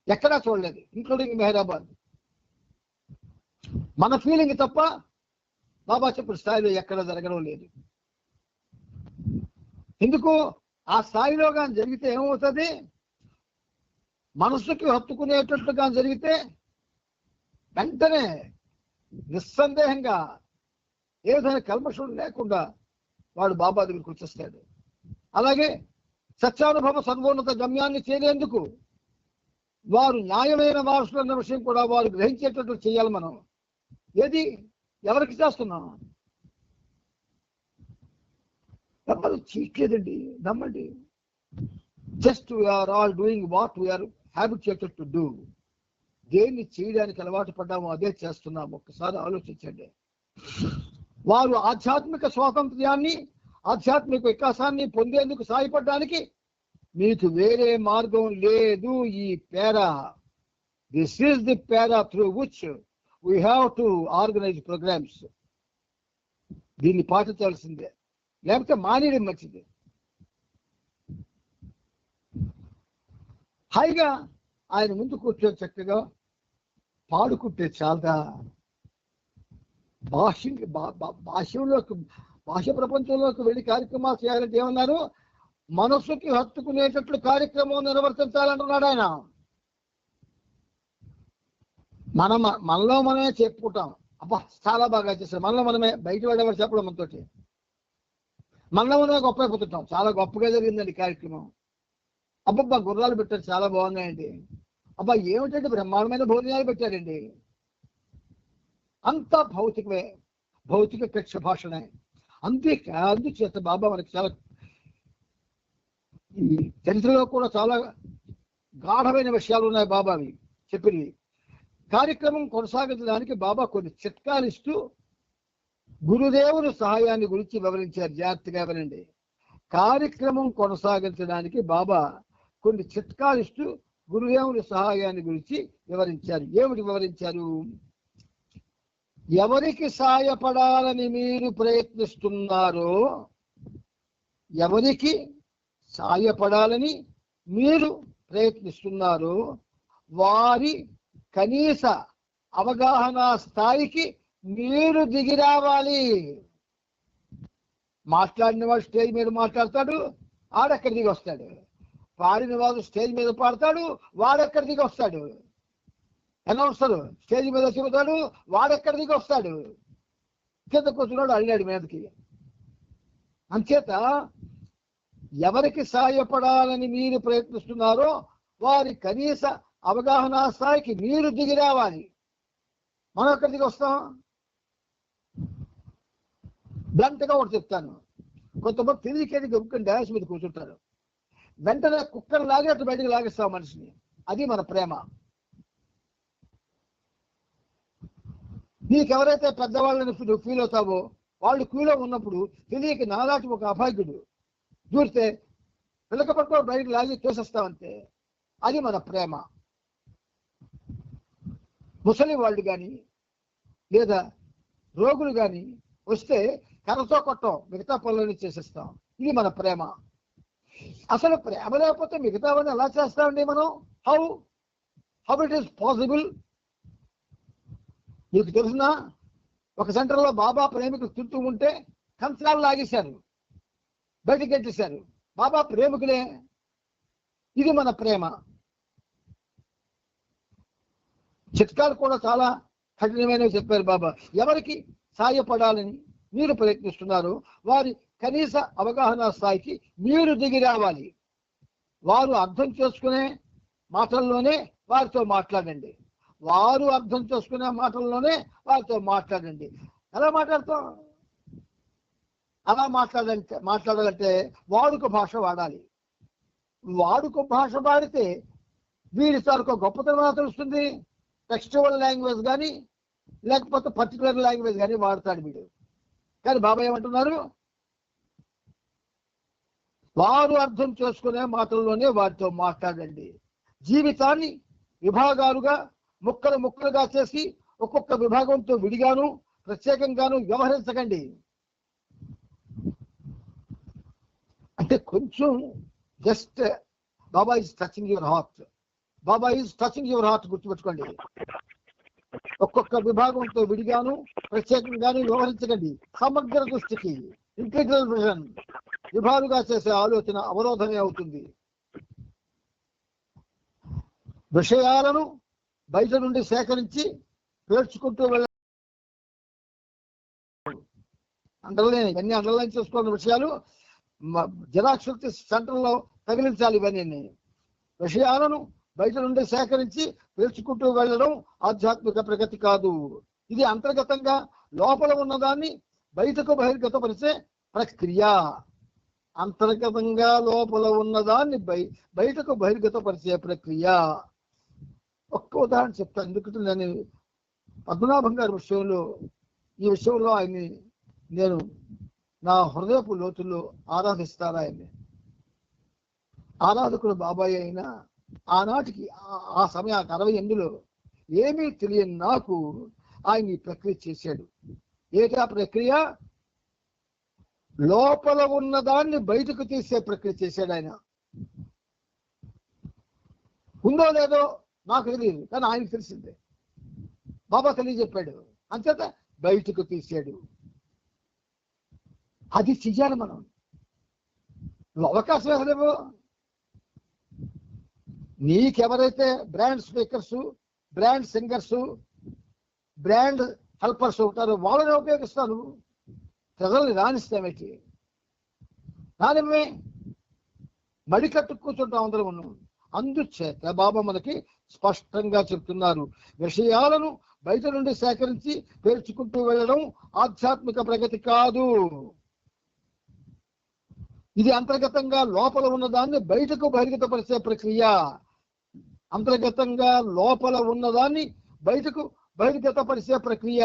ఎక్కడా చూడలేదు, ఇంక్లూడింగ్ మెహరాబాద్. మన ఫీలింగ్ తప్ప బాబా చెప్పిన స్థాయిలో ఎక్కడ జరగడం లేదు. ఎందుకు? ఆ స్థాయిలో కానీ జరిగితే ఏమవుతుంది? మనసుకి హత్తుకునేటట్లుగా జరిగితే వెంటనే నిస్సందేహంగా ఏ విధమైన కల్మషం లేకుండా వాడు బాబా దగ్గరికి వచ్చేస్తాడు. అలాగే సత్యానుభవ సర్వోన్నత గమ్యాన్ని చేరేందుకు వారు న్యాయమైన వారసులు అన్న విషయం కూడా వారు గ్రహించేటట్లు చేయాలి. మనం ఏది ఎవరికి చేస్తున్నాం? ఎవరు చేయట్లేదండి, నమ్మండి. Just we are all doing what we are habituated to do. దేన్ని చేయడానికి అలవాటు పడ్డామో అదే చేస్తున్నాము. ఒక్కసారి ఆలోచించండి. వారు ఆధ్యాత్మిక స్వాతంత్ర్యాన్ని, ఆధ్యాత్మిక వికాసాన్ని పొందేందుకు సాయపడడానికి మీకు వేరే మార్గం లేదు. ఈ para, this is the para through which we have to organise programmes. దీన్ని పాటించాల్సిందే, లేకపోతే మానేయడం మంచిది. హాయిగా ఆయన ముందు కూర్చొని చక్కగా పాడుకుంటే చాలదా? భాష ప్రపంచంలోకి వెళ్ళి కార్యక్రమాలు చేయాలంటే ఏమన్నారు? మనస్సుకి హత్తుకునేటట్లు కార్యక్రమం నిర్వర్తించాలంటున్నాడు ఆయన. మనలో మనమే చెప్పుకుంటాం, అబ్బా చాలా బాగా చేశారు. మనలో మనమే, బయట వాడేవాడు చెప్పడం మనతోటి మనలో మనమే గొప్ప అయిపోతుంటాం. చాలా గొప్పగా జరిగిందండి కార్యక్రమం. అబ్బబ్బా గుర్రాలు పెట్టారు, చాలా బాగున్నాయండి. అబ్బా ఏమిటంటే బ్రహ్మాండమైన భోజనాలు పెట్టారండి. అంతా భౌతికమే, భౌతిక కక్ష భాషనే. అందుచేత బాబా మనకి చాలా ఈ చరిత్రలో కూడా చాలా గాఢమైన విషయాలు ఉన్నాయి బాబావి చెప్పినవి. కార్యక్రమం కొనసాగించడానికి బాబా కొన్ని చిట్కాలు ఇస్తూ గురుదేవుని సహాయాన్ని గురించి వివరించారు. జాగ్రత్తగా వినండి. కార్యక్రమం కొనసాగించడానికి బాబా కొన్ని చిట్కాలు ఇస్తూ గురుదేవుని సహాయాన్ని గురించి వివరించారు. ఏమిటి వివరించారు? ఎవరికి సాయపడాలని మీరు ప్రయత్నిస్తున్నారో, ఎవరికి సాయపడాలని మీరు ప్రయత్నిస్తున్నారో వారి కనీస అవగాహన స్థాయికి మీరు దిగి రావాలి. మాట్లాడిన వాడు స్టేజ్ మీద మాట్లాడతాడు, ఆడెక్కడ దిగి వస్తాడు. పాడిన వాడు స్టేజ్ మీద పాడతాడు, వాడెక్కడ దిగి వస్తాడు. అనౌన్సర్ స్టేజ్ మీద చెబుతాడు, వాడెక్కడ దిగి వస్తాడు. కింద కూర్చున్నాడు అడిగాడు మీదకి. అంచేత ఎవరికి సాయపడాలని మీరు ప్రయత్నిస్తున్నారో వారి కనీస అవగాహన స్థాయికి మీరు దిగి రావాలి. మనం ఎక్కడ దిగి వస్తాం? బ్లంట్గా ఒకటి చెప్తాను. కొంతమంది తిరిగికేది గొప్పని డ్యాన్స్ మీద కూర్చుంటారు, వెంటనే కుక్కను లాగి అటు బయటకు లాగిస్తాం మనిషిని. అది మన ప్రేమ. నీకెవరైతే పెద్దవాళ్ళని నువ్వు ఫీల్ అవుతావో వాళ్ళు క్యూలో ఉన్నప్పుడు తెలియక నాలాంటి ఒక అభాగ్యుడు దూరితే పిల్లక పట్టుకొని బయటకు లాగి తోసేస్తామంటే అది మన ప్రేమ. ముసలి వాళ్ళు కానీ లేదా రోగులు కానీ వస్తే కర్రతో కొట్టం, మిగతా పనులని చేసేస్తాం. ఇది మన ప్రేమ. అసలు ప్రేమ లేకపోతే మిగతావన్నీ ఎలా చేస్తామండి మనం? How it is possible? మీకు తెలుసునా, ఒక సెంటర్లో బాబా ప్రేమికులు తింటూ ఉంటే కంచాలు లాగేశారు, బయటికి గెట్టేశారు. బాబా ప్రేమికులే. ఇది మన ప్రేమ. చిట్కాలు కూడా చాలా కఠినమైనవి చెప్పారు బాబా. ఎవరికి సాయపడాలని మీరు ప్రయత్నిస్తున్నారు వారి కనీస అవగాహన స్థాయికి మీరు దిగి రావాలి. వారు అర్థం చేసుకునే మాటల్లోనే వారితో మాట్లాడండి. వారు అర్థం చేసుకునే మాటల్లోనే వారితో మాట్లాడండి. ఎలా మాట్లాడతాం? అలా మాట్లాడాలంటే వాడుక భాష వాడాలి. వాడుక భాష వాడితే వీడి సరుకు గొప్పతనం తెలుస్తుంది. టెక్స్చువల్ లాంగ్వేజ్ కానీ లేకపోతే పర్టికులర్ లాంగ్వేజ్ కానీ వాడతాడు వీడు. కానీ బాబా ఏమంటున్నారు? వారు అర్థం చేసుకునే మాటల్లోనే వారితో మాట్లాడండి. జీవితాన్ని విభాగాలుగా ముక్కలుగా చేసి ఒక్కొక్క విభాగంతో విడిగాను ప్రత్యేకంగాను వ్యవహరించకండి. అంటే కొంచెం just Baba is touching your heart, Baba is touching your heart గుర్తుపెట్టుకోండి. ఒక్కొక్క విభాగంతో విడిగాను ప్రత్యేకంగాను వ్యవహరించకండి. సమగ్ర దృష్టికి ఇంటిగ్రల్ విజన్ విభాగుగా చేసే ఆలోచన అవరోధమే అవుతుంది. విషయాలను బయట నుండి సేకరించి పేర్చుకుంటూ వెళ్ళ ఇవన్నీ అండర్లైన్ చేసుకోవాల్సిన విషయాలు జనాక్షృతి సెంటర్లో తగిలించాలి. ఇవన్నీ విషయాలను బయట నుండి సేకరించి పేర్చుకుంటూ వెళ్ళడం ఆధ్యాత్మిక ప్రగతి కాదు. ఇది అంతర్గతంగా లోపల ఉన్నదాన్ని బయటకు బహిర్గతపరిచే ప్రక్రియ. అంతర్గతంగా లోపల ఉన్నదాన్ని బయటకు బహిర్గతపరిచే ప్రక్రియ. ఒక్క ఉదాహరణ చెప్తాను. ఎందుకంటే నేను పద్మనాభం గారి విషయంలో ఈ విషయంలో ఆయన్ని నేను నా హృదయపు లోతుల్లో ఆరాధిస్తాను. ఆయన్ని ఆరాధకుడు బాబాయ్ అయినా ఆనాటికి ఆ సమయానికి 68లో ఏమీ తెలియని నాకు ఆయన ఈ ప్రక్రియ చేశాడు. ఏటా ప్రక్రియ? లోపల ఉన్నదాన్ని బయటకు తీసే ప్రక్రియ చేశాడు ఆయన. ఉందో లేదో నాకు తెలియదు, కానీ ఆయనకు తెలిసిందే. బాబా తెలియజెప్పాడు, అంచేత బయటకు తీసాడు. అది చెయ్యాలి మనం. నువ్వు అవకాశం ఇవ్వలేవు. నీకెవరైతే brand speakers, brand singers, brand helpers ఉంటారో వాళ్ళని ఉపయోగిస్తాను. ప్రజల్ని రాణిస్తామేంటి? రానివ్వే. మడికట్టు కూర్చుంటాం అందరం ఉన్నాం. అందుచేత బాబా మనకి స్పష్టంగా చెప్తున్నారు, విషయాలను బయట నుండి సేకరించి పేర్చుకుంటూ వెళ్ళడం ఆధ్యాత్మిక ప్రగతి కాదు. ఇది అంతర్గతంగా లోపల ఉన్నదాన్ని బయటకు బహిర్గతపరిచే ప్రక్రియ. అంతర్గతంగా లోపల ఉన్నదాన్ని బయటకు బహిర్గతపరిచే ప్రక్రియ.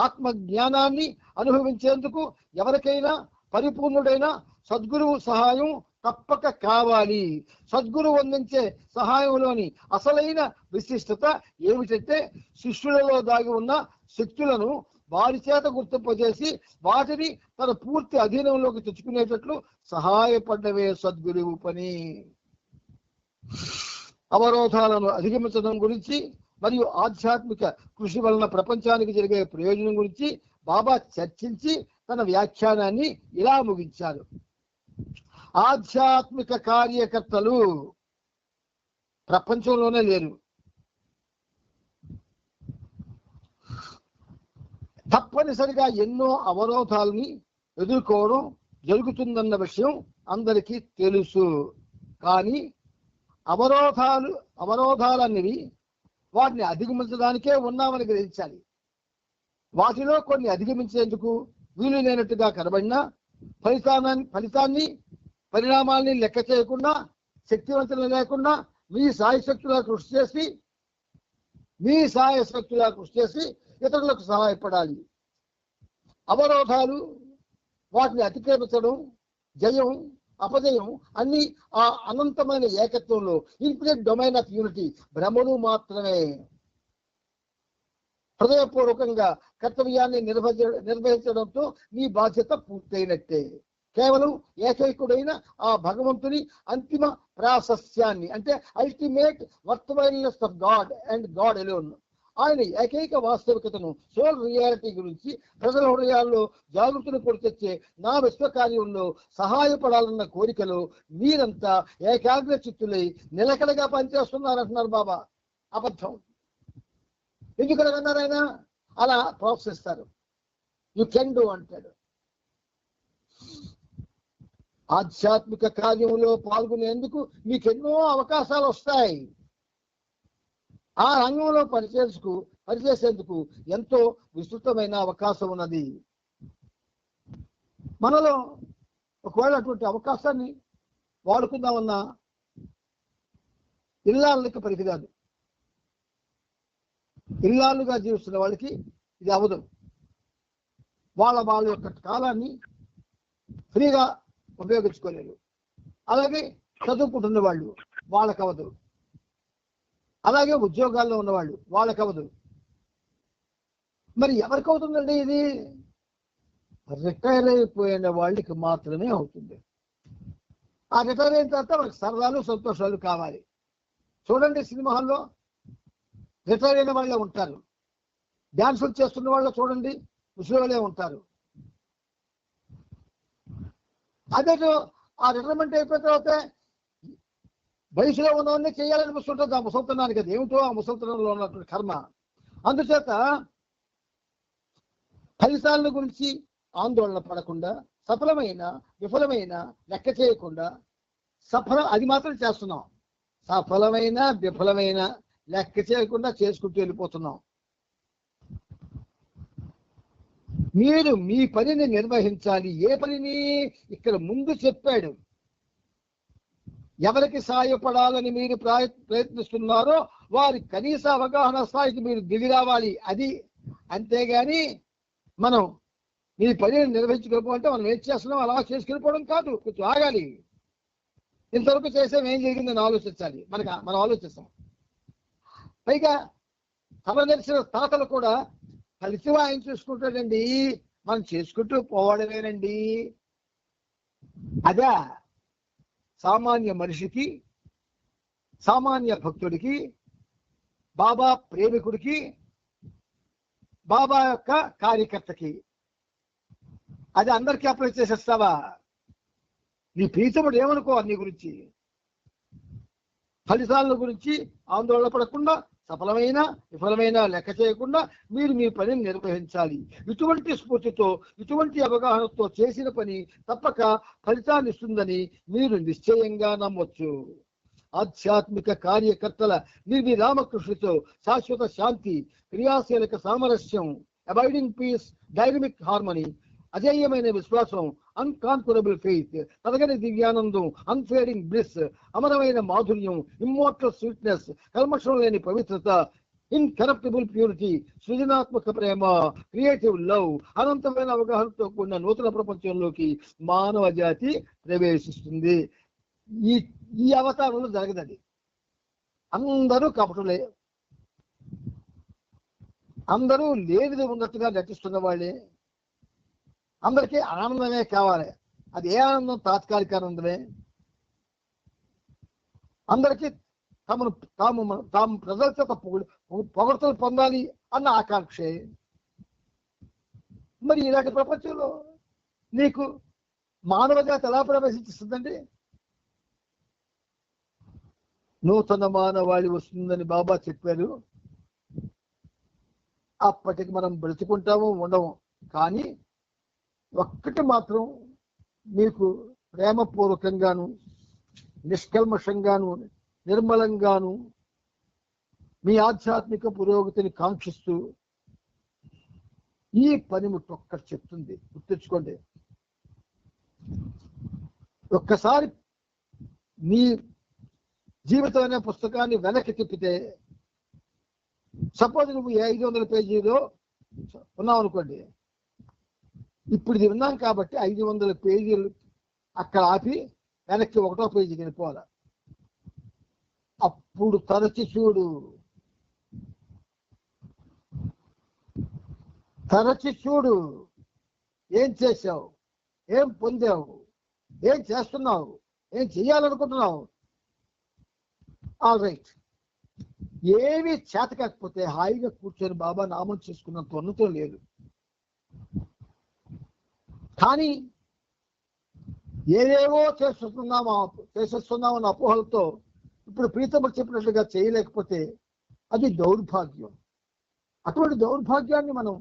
ఆత్మ జ్ఞానాన్ని అనుభవించేందుకు ఎవరికైనా పరిపూర్ణుడైన సద్గురువు సహాయం తప్పక కావాలి. సద్గురువు అందించే సహాయంలోని అసలైన విశిష్టత ఏమిటంటే, శిష్యులలో దాగి ఉన్న శక్తులను వారి చేత గుర్తింపజేసి వాటిని తన పూర్తి అధీనంలోకి తెచ్చుకునేటట్లు సహాయపడ్డవే సద్గురువు పని. అవరోధాలను అధిగమించడం గురించి మరియు ఆధ్యాత్మిక కృషి వలన ప్రపంచానికి జరిగే ప్రయోజనం గురించి బాబా చర్చించి తన వ్యాఖ్యానాన్ని ఇలా ముగించారు. ఆధ్యాత్మిక కార్యకర్తలు ప్రపంచంలోనే లేరు. తప్పనిసరిగా ఎన్నో అవరోధాలని ఎదుర్కోవడం జరుగుతుందన్న విషయం అందరికీ తెలుసు. కానీ అవరోధాలన్నవి వాటిని అధిగమించడానికే ఉన్నామని గ్రహించాలి. వాటిలో కొన్ని అధిగమించేందుకు వీలు లేనట్టుగా కనబడినా పరిణామాల్ని లెక్క చేయకుండా, శక్తివంతులు లేకుండా మీ సాయశక్తులా కృషి చేసి ఇతరులకు సహాయపడాలి. అవరోధాలు, వాటిని అతిక్రమించడం, జయం అపజయం అన్ని ఆ అనంతమైన ఏకత్వంలో, ఇన్ఫినిట్ డొమైన్ ఆఫ్ యూనిటీ, బ్రహ్మను మాత్రమే. హృదయపూర్వకంగా కర్తవ్యాన్ని నిర్వహించడంతో నీ బాధ్యత పూర్తయినట్టే. కేవలం ఏకైకుడైన ఆ భగవంతుని అంతిమ ప్రాశస్యాన్ని, అంటే ultimate worthwhileness of God and God alone, ఆయన ఏకైక వాస్తవికతను, సోల్ రియాలిటీ గురించి ప్రజల హృదయాల్లో జాగృతిని కొడితెచ్చే నా విశ్వకార్యంలో సహాయపడాలన్న కోరికలో మీరంతా ఏకాగ్ర చిత్తులై నిలకడగా పనిచేస్తున్నారంటున్నారు బాబా. అబద్ధం. ఎందుకన్నారు ఆయన? అలా ప్రోత్సహిస్తారు. యు కెన్ డూ అంటాడు. ఆధ్యాత్మిక కార్యంలో పాల్గొనేందుకు మీకు ఎన్నో అవకాశాలు వస్తాయి. ఆ రంగంలో పనిచేసేందుకు ఎంతో విస్తృతమైన అవకాశం ఉన్నది. మనలో ఒకవేళ అటువంటి అవకాశాన్ని వాడుకుందామన్నా ఇల్లాళ్ళకి పనికిరాదు. ఇల్లాళ్ళుగా జీవిస్తున్న వాళ్ళకి ఇది అవదు. వాళ్ళ యొక్క కాలాన్ని ఫ్రీగా ఉపయోగించుకోలేరు. అలాగే చదువుకుంటున్న వాళ్ళు వాళ్ళకి అవదు. అలాగే ఉద్యోగాల్లో ఉన్నవాళ్ళు వాళ్ళకి అవదు. మరి ఎవరికి అవుతుందండి ఇది? రిటైర్ అయిపోయిన వాళ్ళకి మాత్రమే అవుతుంది. ఆ రిటైర్ అయిన తర్వాత మనకు సరదాలు సంతోషాలు కావాలి. చూడండి, సినిమా హాల్లో రిటైర్ అయిన వాళ్ళే ఉంటారు, డ్యాన్సులు చేస్తున్న వాళ్ళు చూడండి ముసలి వాళ్ళే ఉంటారు. అదే ఆ రిటైర్మెంట్ అయిపోయిన తర్వాత వయసులో ఉన్నవన్నీ చేయాలనిపిస్తుంటుంది. ఆ ముసలితనానికి అది ఏమిటో ఆ ముసలితనంలో ఉన్నటువంటి కర్మ. అందుచేత ఫలితాల గురించి ఆందోళన పడకుండా, సఫలమైన విఫలమైన లెక్క చేయకుండా, అది మాత్రం చేస్తున్నాం. సఫలమైన విఫలమైన లెక్క చేయకుండా చేసుకుంటూ వెళ్ళిపోతున్నాం. మీరు మీ పనిని నిర్వహించాలి. ఏ పనిని ఇక్కడ ముందు చెప్పాడు. ఎవరికి సాయపడాలని మీరు ప్రయత్నిస్తున్నారో వారి కనీస అవగాహన స్థాయికి మీరు దిగి రావాలి. అది అంతేగాని మనం మీ పనిని నిర్వహించుకోకపోతే మనం ఏం చేస్తున్నాం అలా చేసుకెళ్ళిపోవడం కాదు. కొంచెం ఆగాలి. ఇంతవరకు చేసాం, ఏం జరిగిందని ఆలోచించాలి. మనం ఆలోచిస్తాం. పైగా తల నెలిసిన తాతలు కూడా ఫలితం ఆయన చూసుకుంటాడండి, మనం చేసుకుంటూ పోవడమేనండి. అదే సామాన్య మనిషికి, సామాన్య భక్తుడికి, బాబా ప్రేమికుడికి, బాబా యొక్క కార్యకర్తకి అది అందరికీ అప్లై చేసేస్తావా? నీ ప్రీతముడు ఏమనుకోవాలి నీ గురించి? ఫలితాల గురించి ఆందోళన పడకుండా, సఫలమైన విఫలమైన లెక్క చేయకుండా మీరు మీ పనిని నిర్వహించాలి. ఇటువంటి స్ఫూర్తితో, ఇటువంటి అవగాహనతో చేసిన పని తప్పక ఫలితాన్ని ఇస్తుందని మీరు నిశ్చయంగా నమ్మొచ్చు. ఆధ్యాత్మిక కార్యకర్తల నిర్విరామకృషితో శాశ్వత శాంతి, క్రియాశీలక సామరస్యం, అబైడింగ్ పీస్, డైనమిక్ హార్మనీ, అజేయమైన విశ్వాసం, అన్కాన్కరబుల్ ఫెయిత్, తరగని దివ్యానందం, అన్ఫేడింగ్ బ్లిస్, అమరమైన మాధుర్యం, ఇమ్మోర్టల్ స్వీట్నెస్, కల్మషం లేని పవిత్రత, ఇన్కరప్టబుల్ ప్యూరిటీ, సృజనాత్మక ప్రేమ, క్రియేటివ్ లవ్, అనంతమైన అవగాహనతో కూడిన నూతన ప్రపంచంలోకి మానవ జాతి ప్రవేశిస్తుంది. ఈ అవతారంలో జరగదది. అందరూ కపటులే, అందరూ లేనిది ఉన్నట్టుగా నటిస్తున్న వాళ్ళే. అందరికీ ఆనందమే కావాలి. అది ఏ ఆనందం? తాత్కాలిక ఆనందమే. అందరికీ తాము ప్రజల చేత పొగడ్తలు పొందాలి అన్న ఆకాంక్షే. మరి ఇలాంటి ప్రపంచంలో నీకు మానవ జాతి ఎలా ప్రవేశిస్తుందండి? నూతన మానవాళి వస్తుందని బాబా చెప్పారు. అప్పటికి మనం బ్రతుకుంటాము, ఉండము. కానీ ఒక్కటి మాత్రం మీకు ప్రేమపూర్వకంగాను, నిష్కల్మషంగాను, నిర్మలంగాను మీ ఆధ్యాత్మిక పురోగతిని కాంక్షిస్తూ ఈ పనిముట్టు ఒక్కటి చెప్తుంది, గుర్తుంచుకోండి. ఒక్కసారి మీ జీవితం అనే పుస్తకాన్ని వెనక్కి తిప్పితే, సపోజ్ నువ్వు 500 పేజీలో ఉన్నావు అనుకోండి. ఇప్పుడు ఇది విన్నాం కాబట్టి 500 పేజీలు అక్కడ ఆపి వెనక్కి 1వ పేజీకి వెళ్ళిపోవాలి. అప్పుడు తరచి చూడు, తరచి చూడు. ఏం చేసావు, ఏం పొందావు, ఏం చేస్తున్నావు, ఏం చెయ్యాలనుకుంటున్నావు. All right. ఏమీ చేత కాకపోతే హాయిగా కూర్చొని బాబా నామం చేసుకున్నంత ఉన్నతం లేదు. కానీ ఏదేవో చేసేస్తున్నామన్న అపోహలతో ఇప్పుడు ప్రీతముడు చెప్పినట్లుగా చేయలేకపోతే అది దౌర్భాగ్యం. అటువంటి దౌర్భాగ్యాన్ని మనం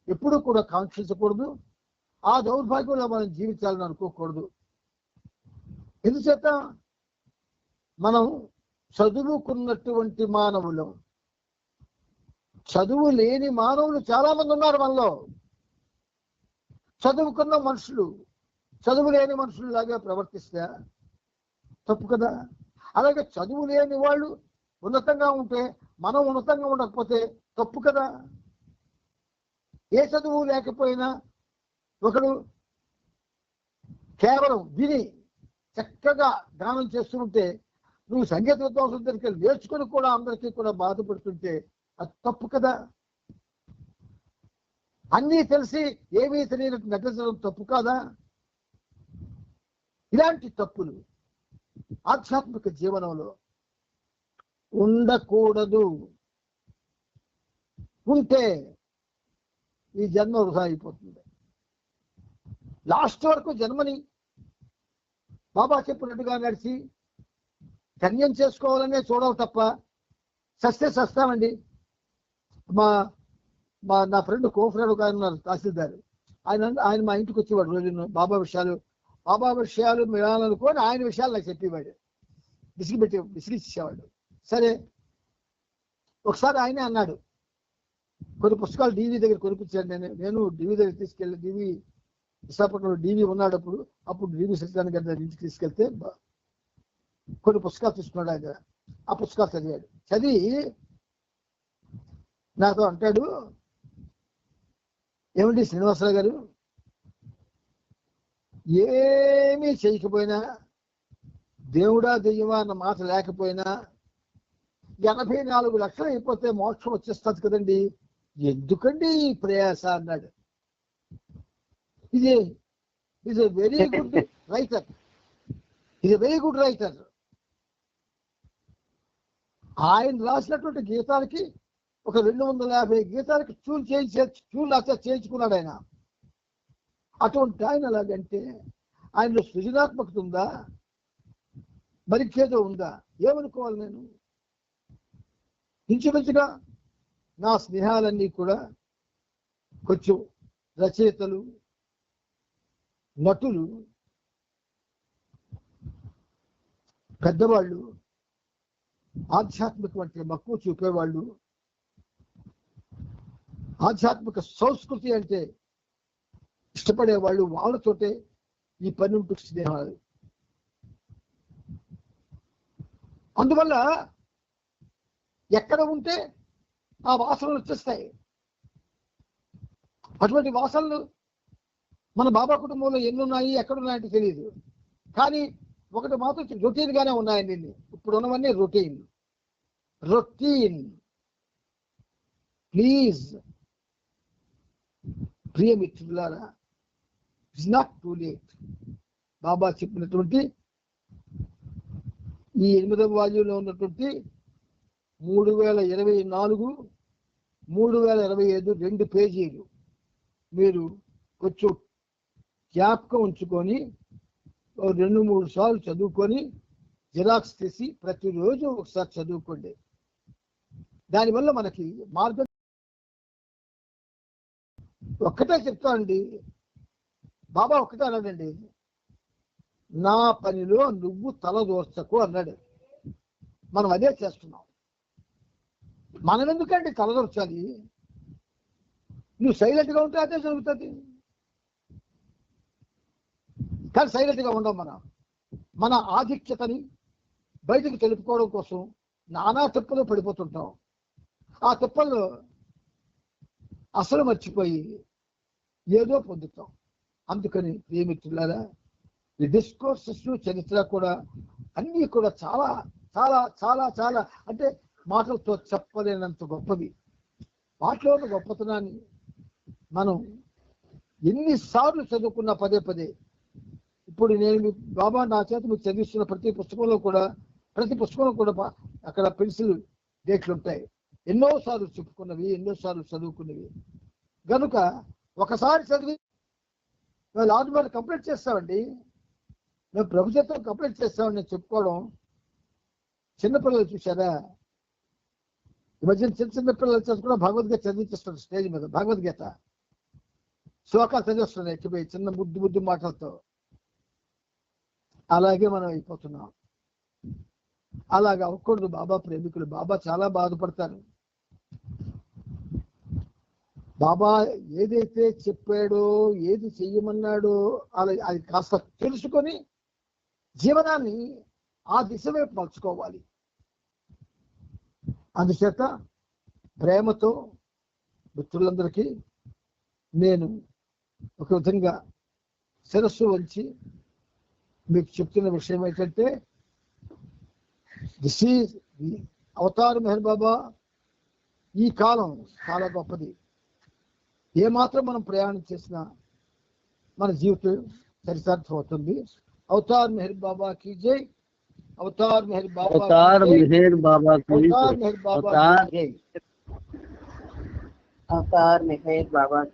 ఎప్పుడూ కూడా కాంక్షించకూడదు. ఆ దౌర్భాగ్యంలో మనం జీవించాలని అనుకోకూడదు. ఎందుచేత మనం చదువుకున్నటువంటి మానవులు, చదువు లేని మానవులు చాలా మంది ఉన్నారు మనలో. చదువుకున్న మనుషులు చదువు లేని మనుషుల్లాగా ప్రవర్తిస్తే తప్పు కదా. అలాగే చదువు లేని వాళ్ళు ఉన్నతంగా ఉంటే మనం ఉన్నతంగా ఉండకపోతే తప్పు కదా. ఏ చదువు లేకపోయినా ఒకడు కేవలం విని చక్కగా గానం చేస్తుంటే, నువ్వు సంగీత విద్వాంసుల దగ్గరికి నేర్చుకుని కూడా అందరికీ కూడా బాధపడుతుంటే అది తప్పు కదా. అన్నీ తెలిసి ఏమీ తెలియనట్టు నటించడం తప్పు కాదా? ఇలాంటి తప్పులు ఆధ్యాత్మిక జీవనంలో ఉండకూడదు. ఉంటే ఈ జన్మ వృధా అయిపోతుంది. లాస్ట్ వరకు జన్మని బాబా చెప్పినట్టుగా నడిచి ధన్యం చేసుకోవాలనే చూడాలి తప్ప సస్తే సస్తామండి. నా ఫ్రెండ్ కోఫ్రెండ్ ఒక ఆయన ఉన్నారు, తహసీల్దార్. ఆయన మా ఇంటికి వచ్చేవాడు రోజు బాబా విషయాలు మిళాలనుకొని ఆయన విషయాలు నాకు చెప్పేవాడు, విసిగిచ్చేవాడు. సరే, ఒకసారి ఆయనే అన్నాడు, కొన్ని పుస్తకాలు డివి దగ్గర కొనిపించాడు. నేను డివి దగ్గర తీసుకెళ్ళి, డివి విశాఖపట్నంలో డివి ఉన్నాడు అప్పుడు డివి సత్యనారాయణ గారి దగ్గర ఇంటికి తీసుకెళ్తే కొన్ని పుస్తకాలు తీసుకున్నాడు. ఆయన ఆ పుస్తకాలు చదివాడు. చదివి నాతో అంటాడు, ఏమండి శ్రీనివాసరావు గారు, ఏమీ చేయకపోయినా, దేవుడా దెయ్యమా అన్న మాట లేకపోయినా 84 లక్షలు అయిపోతే మోక్షం వచ్చేస్తుంది కదండి, ఎందుకండి ఈ ప్రయాస అన్నాడు. Is a very good writer. ఆయన రాసినటువంటి గీతాలకి ఒక 250 గీతాలకి చూలు చేయించుకున్నాడు ఆయన. అటువంటి ఆయన ఎలాగంటే ఆయనలో సృజనాత్మకత ఉందా, మరికేదో ఉందా ఏమనుకోవాలి నేను? ఇంచుమించుగా నా స్నేహాలన్నీ కూడా కొంచెం రచయితలు, నటులు, పెద్దవాళ్ళు, ఆధ్యాత్మిక అంటే మక్కువ చూపేవాళ్ళు, ఆధ్యాత్మిక సంస్కృతి అంటే ఇష్టపడేవాళ్ళు, వాళ్ళతోటే ఈ పని ఉంటుంది స్నేహాలు. అందువల్ల ఎక్కడ ఉంటే ఆ వాసనలు వచ్చేస్తాయి. అటువంటి వాసనలు మన బాబా కుటుంబంలో ఎన్నున్నాయి, ఎక్కడున్నాయంటే తెలియదు. కానీ ఒకటి మాత్రం రొటీన్ గానే ఉన్నాయండి. ఇప్పుడు ఉన్నవన్నీ రొటీన్. ప్లీజ్ ప్రియమిత్రులారా, it's not too late. Baba చెప్పినటువంటి ఈ 8వ వాల్యూలో ఉన్నటువంటి 3024, 3025 2 పేజీలు మీరు కొంచెం జ్ఞాపకం ఉంచుకొని 2-3 సార్లు చదువుకొని జిరాక్స్ తీసి ప్రతిరోజు ఒకసారి చదువుకోండి. దానివల్ల మనకి మార్గం. ఒక్కటే చెప్తానండి, బాబా ఒక్కటే అన్నాడండి, నా పనిలో నువ్వు తలదూర్చకు అన్నాడు. మనం అదే చేస్తున్నాం. మనం ఎందుకంటే తలదూర్చాలి? నువ్వు సైలెంట్గా ఉంటే అదే జరుగుతుంది. కానీ సైలెంట్గా ఉండం. మన ఆధిక్యతని బయటకు తెలుపుకోవడం కోసం నానా తిప్పలు పడిపోతుంటాం. ఆ తిప్పల్లో అసలు మర్చిపోయి ఏదో పొందుతాం. అందుకని ప్రియమిత్రులారా, ఈ డిస్కోర్సెస్, చరిత్ర కూడా అన్నీ కూడా చాలా చాలా చాలా చాలా అంటే మాటలతో చెప్పలేనంత గొప్పవి. వాటిలో ఉన్న గొప్పతనాన్ని మనం ఎన్నిసార్లు చదువుకున్నా పదే పదే. ఇప్పుడు నేను బాబా నా చేత మీకు చదివిస్తున్న ప్రతి పుస్తకంలో కూడా అక్కడ పెన్సిల్ డేట్లు ఉంటాయి. ఎన్నోసార్లు చెప్పుకున్నవి, ఎన్నోసార్లు చదువుకున్నవి. కనుక ఒకసారి చదివి మేము ఆటోమేటిక్ కంప్లీట్ చేస్తామండి. మేము ప్రభుత్వం కంప్లీట్ చేస్తామని నేను చెప్పుకోవడం. చిన్నపిల్లలు చూసారా, ఈ మధ్యన చిన్న పిల్లలు చదువుకున్న భగవద్గీత చదివించేస్తారు స్టేజ్ మీద. భగవద్గీత శ్లోకాలు చదివిస్తున్నాయి ఎక్కిపోయి చిన్న ముద్దు మాటలతో. అలాగే మనం అయిపోతున్నాం. అలాగా అవ్వకూడదు. బాబా ప్రేమికులు, బాబా చాలా బాధపడతారు. బాబా ఏదైతే చెప్పాడో, ఏది చెయ్యమన్నాడో అది కాస్త తెలుసుకొని జీవనాన్ని ఆ దిశ వైపు మలుచుకోవాలి. అందుచేత ప్రేమతో మిత్రులందరికీ నేను ఒక విధంగా శిరస్సు వంచి మీకు చెప్తున్న విషయం ఏంటంటే, దిస్ ఈజ్ అవతార్ మెహర్ బాబా. ఈ కాలం చాలా గొప్పది. ఏమాత్రం మనం ప్రయాణం చేసినా మన జీవితం చరితార్థం అవుతుంది. అవతార్ మెహర్ బాబా కీ జై. अवतार मेहर बाबा अवतार की जय। मेहर बाबा की अवतार मेहर बाबा अवतार की जय। अवतार मेहर बाबा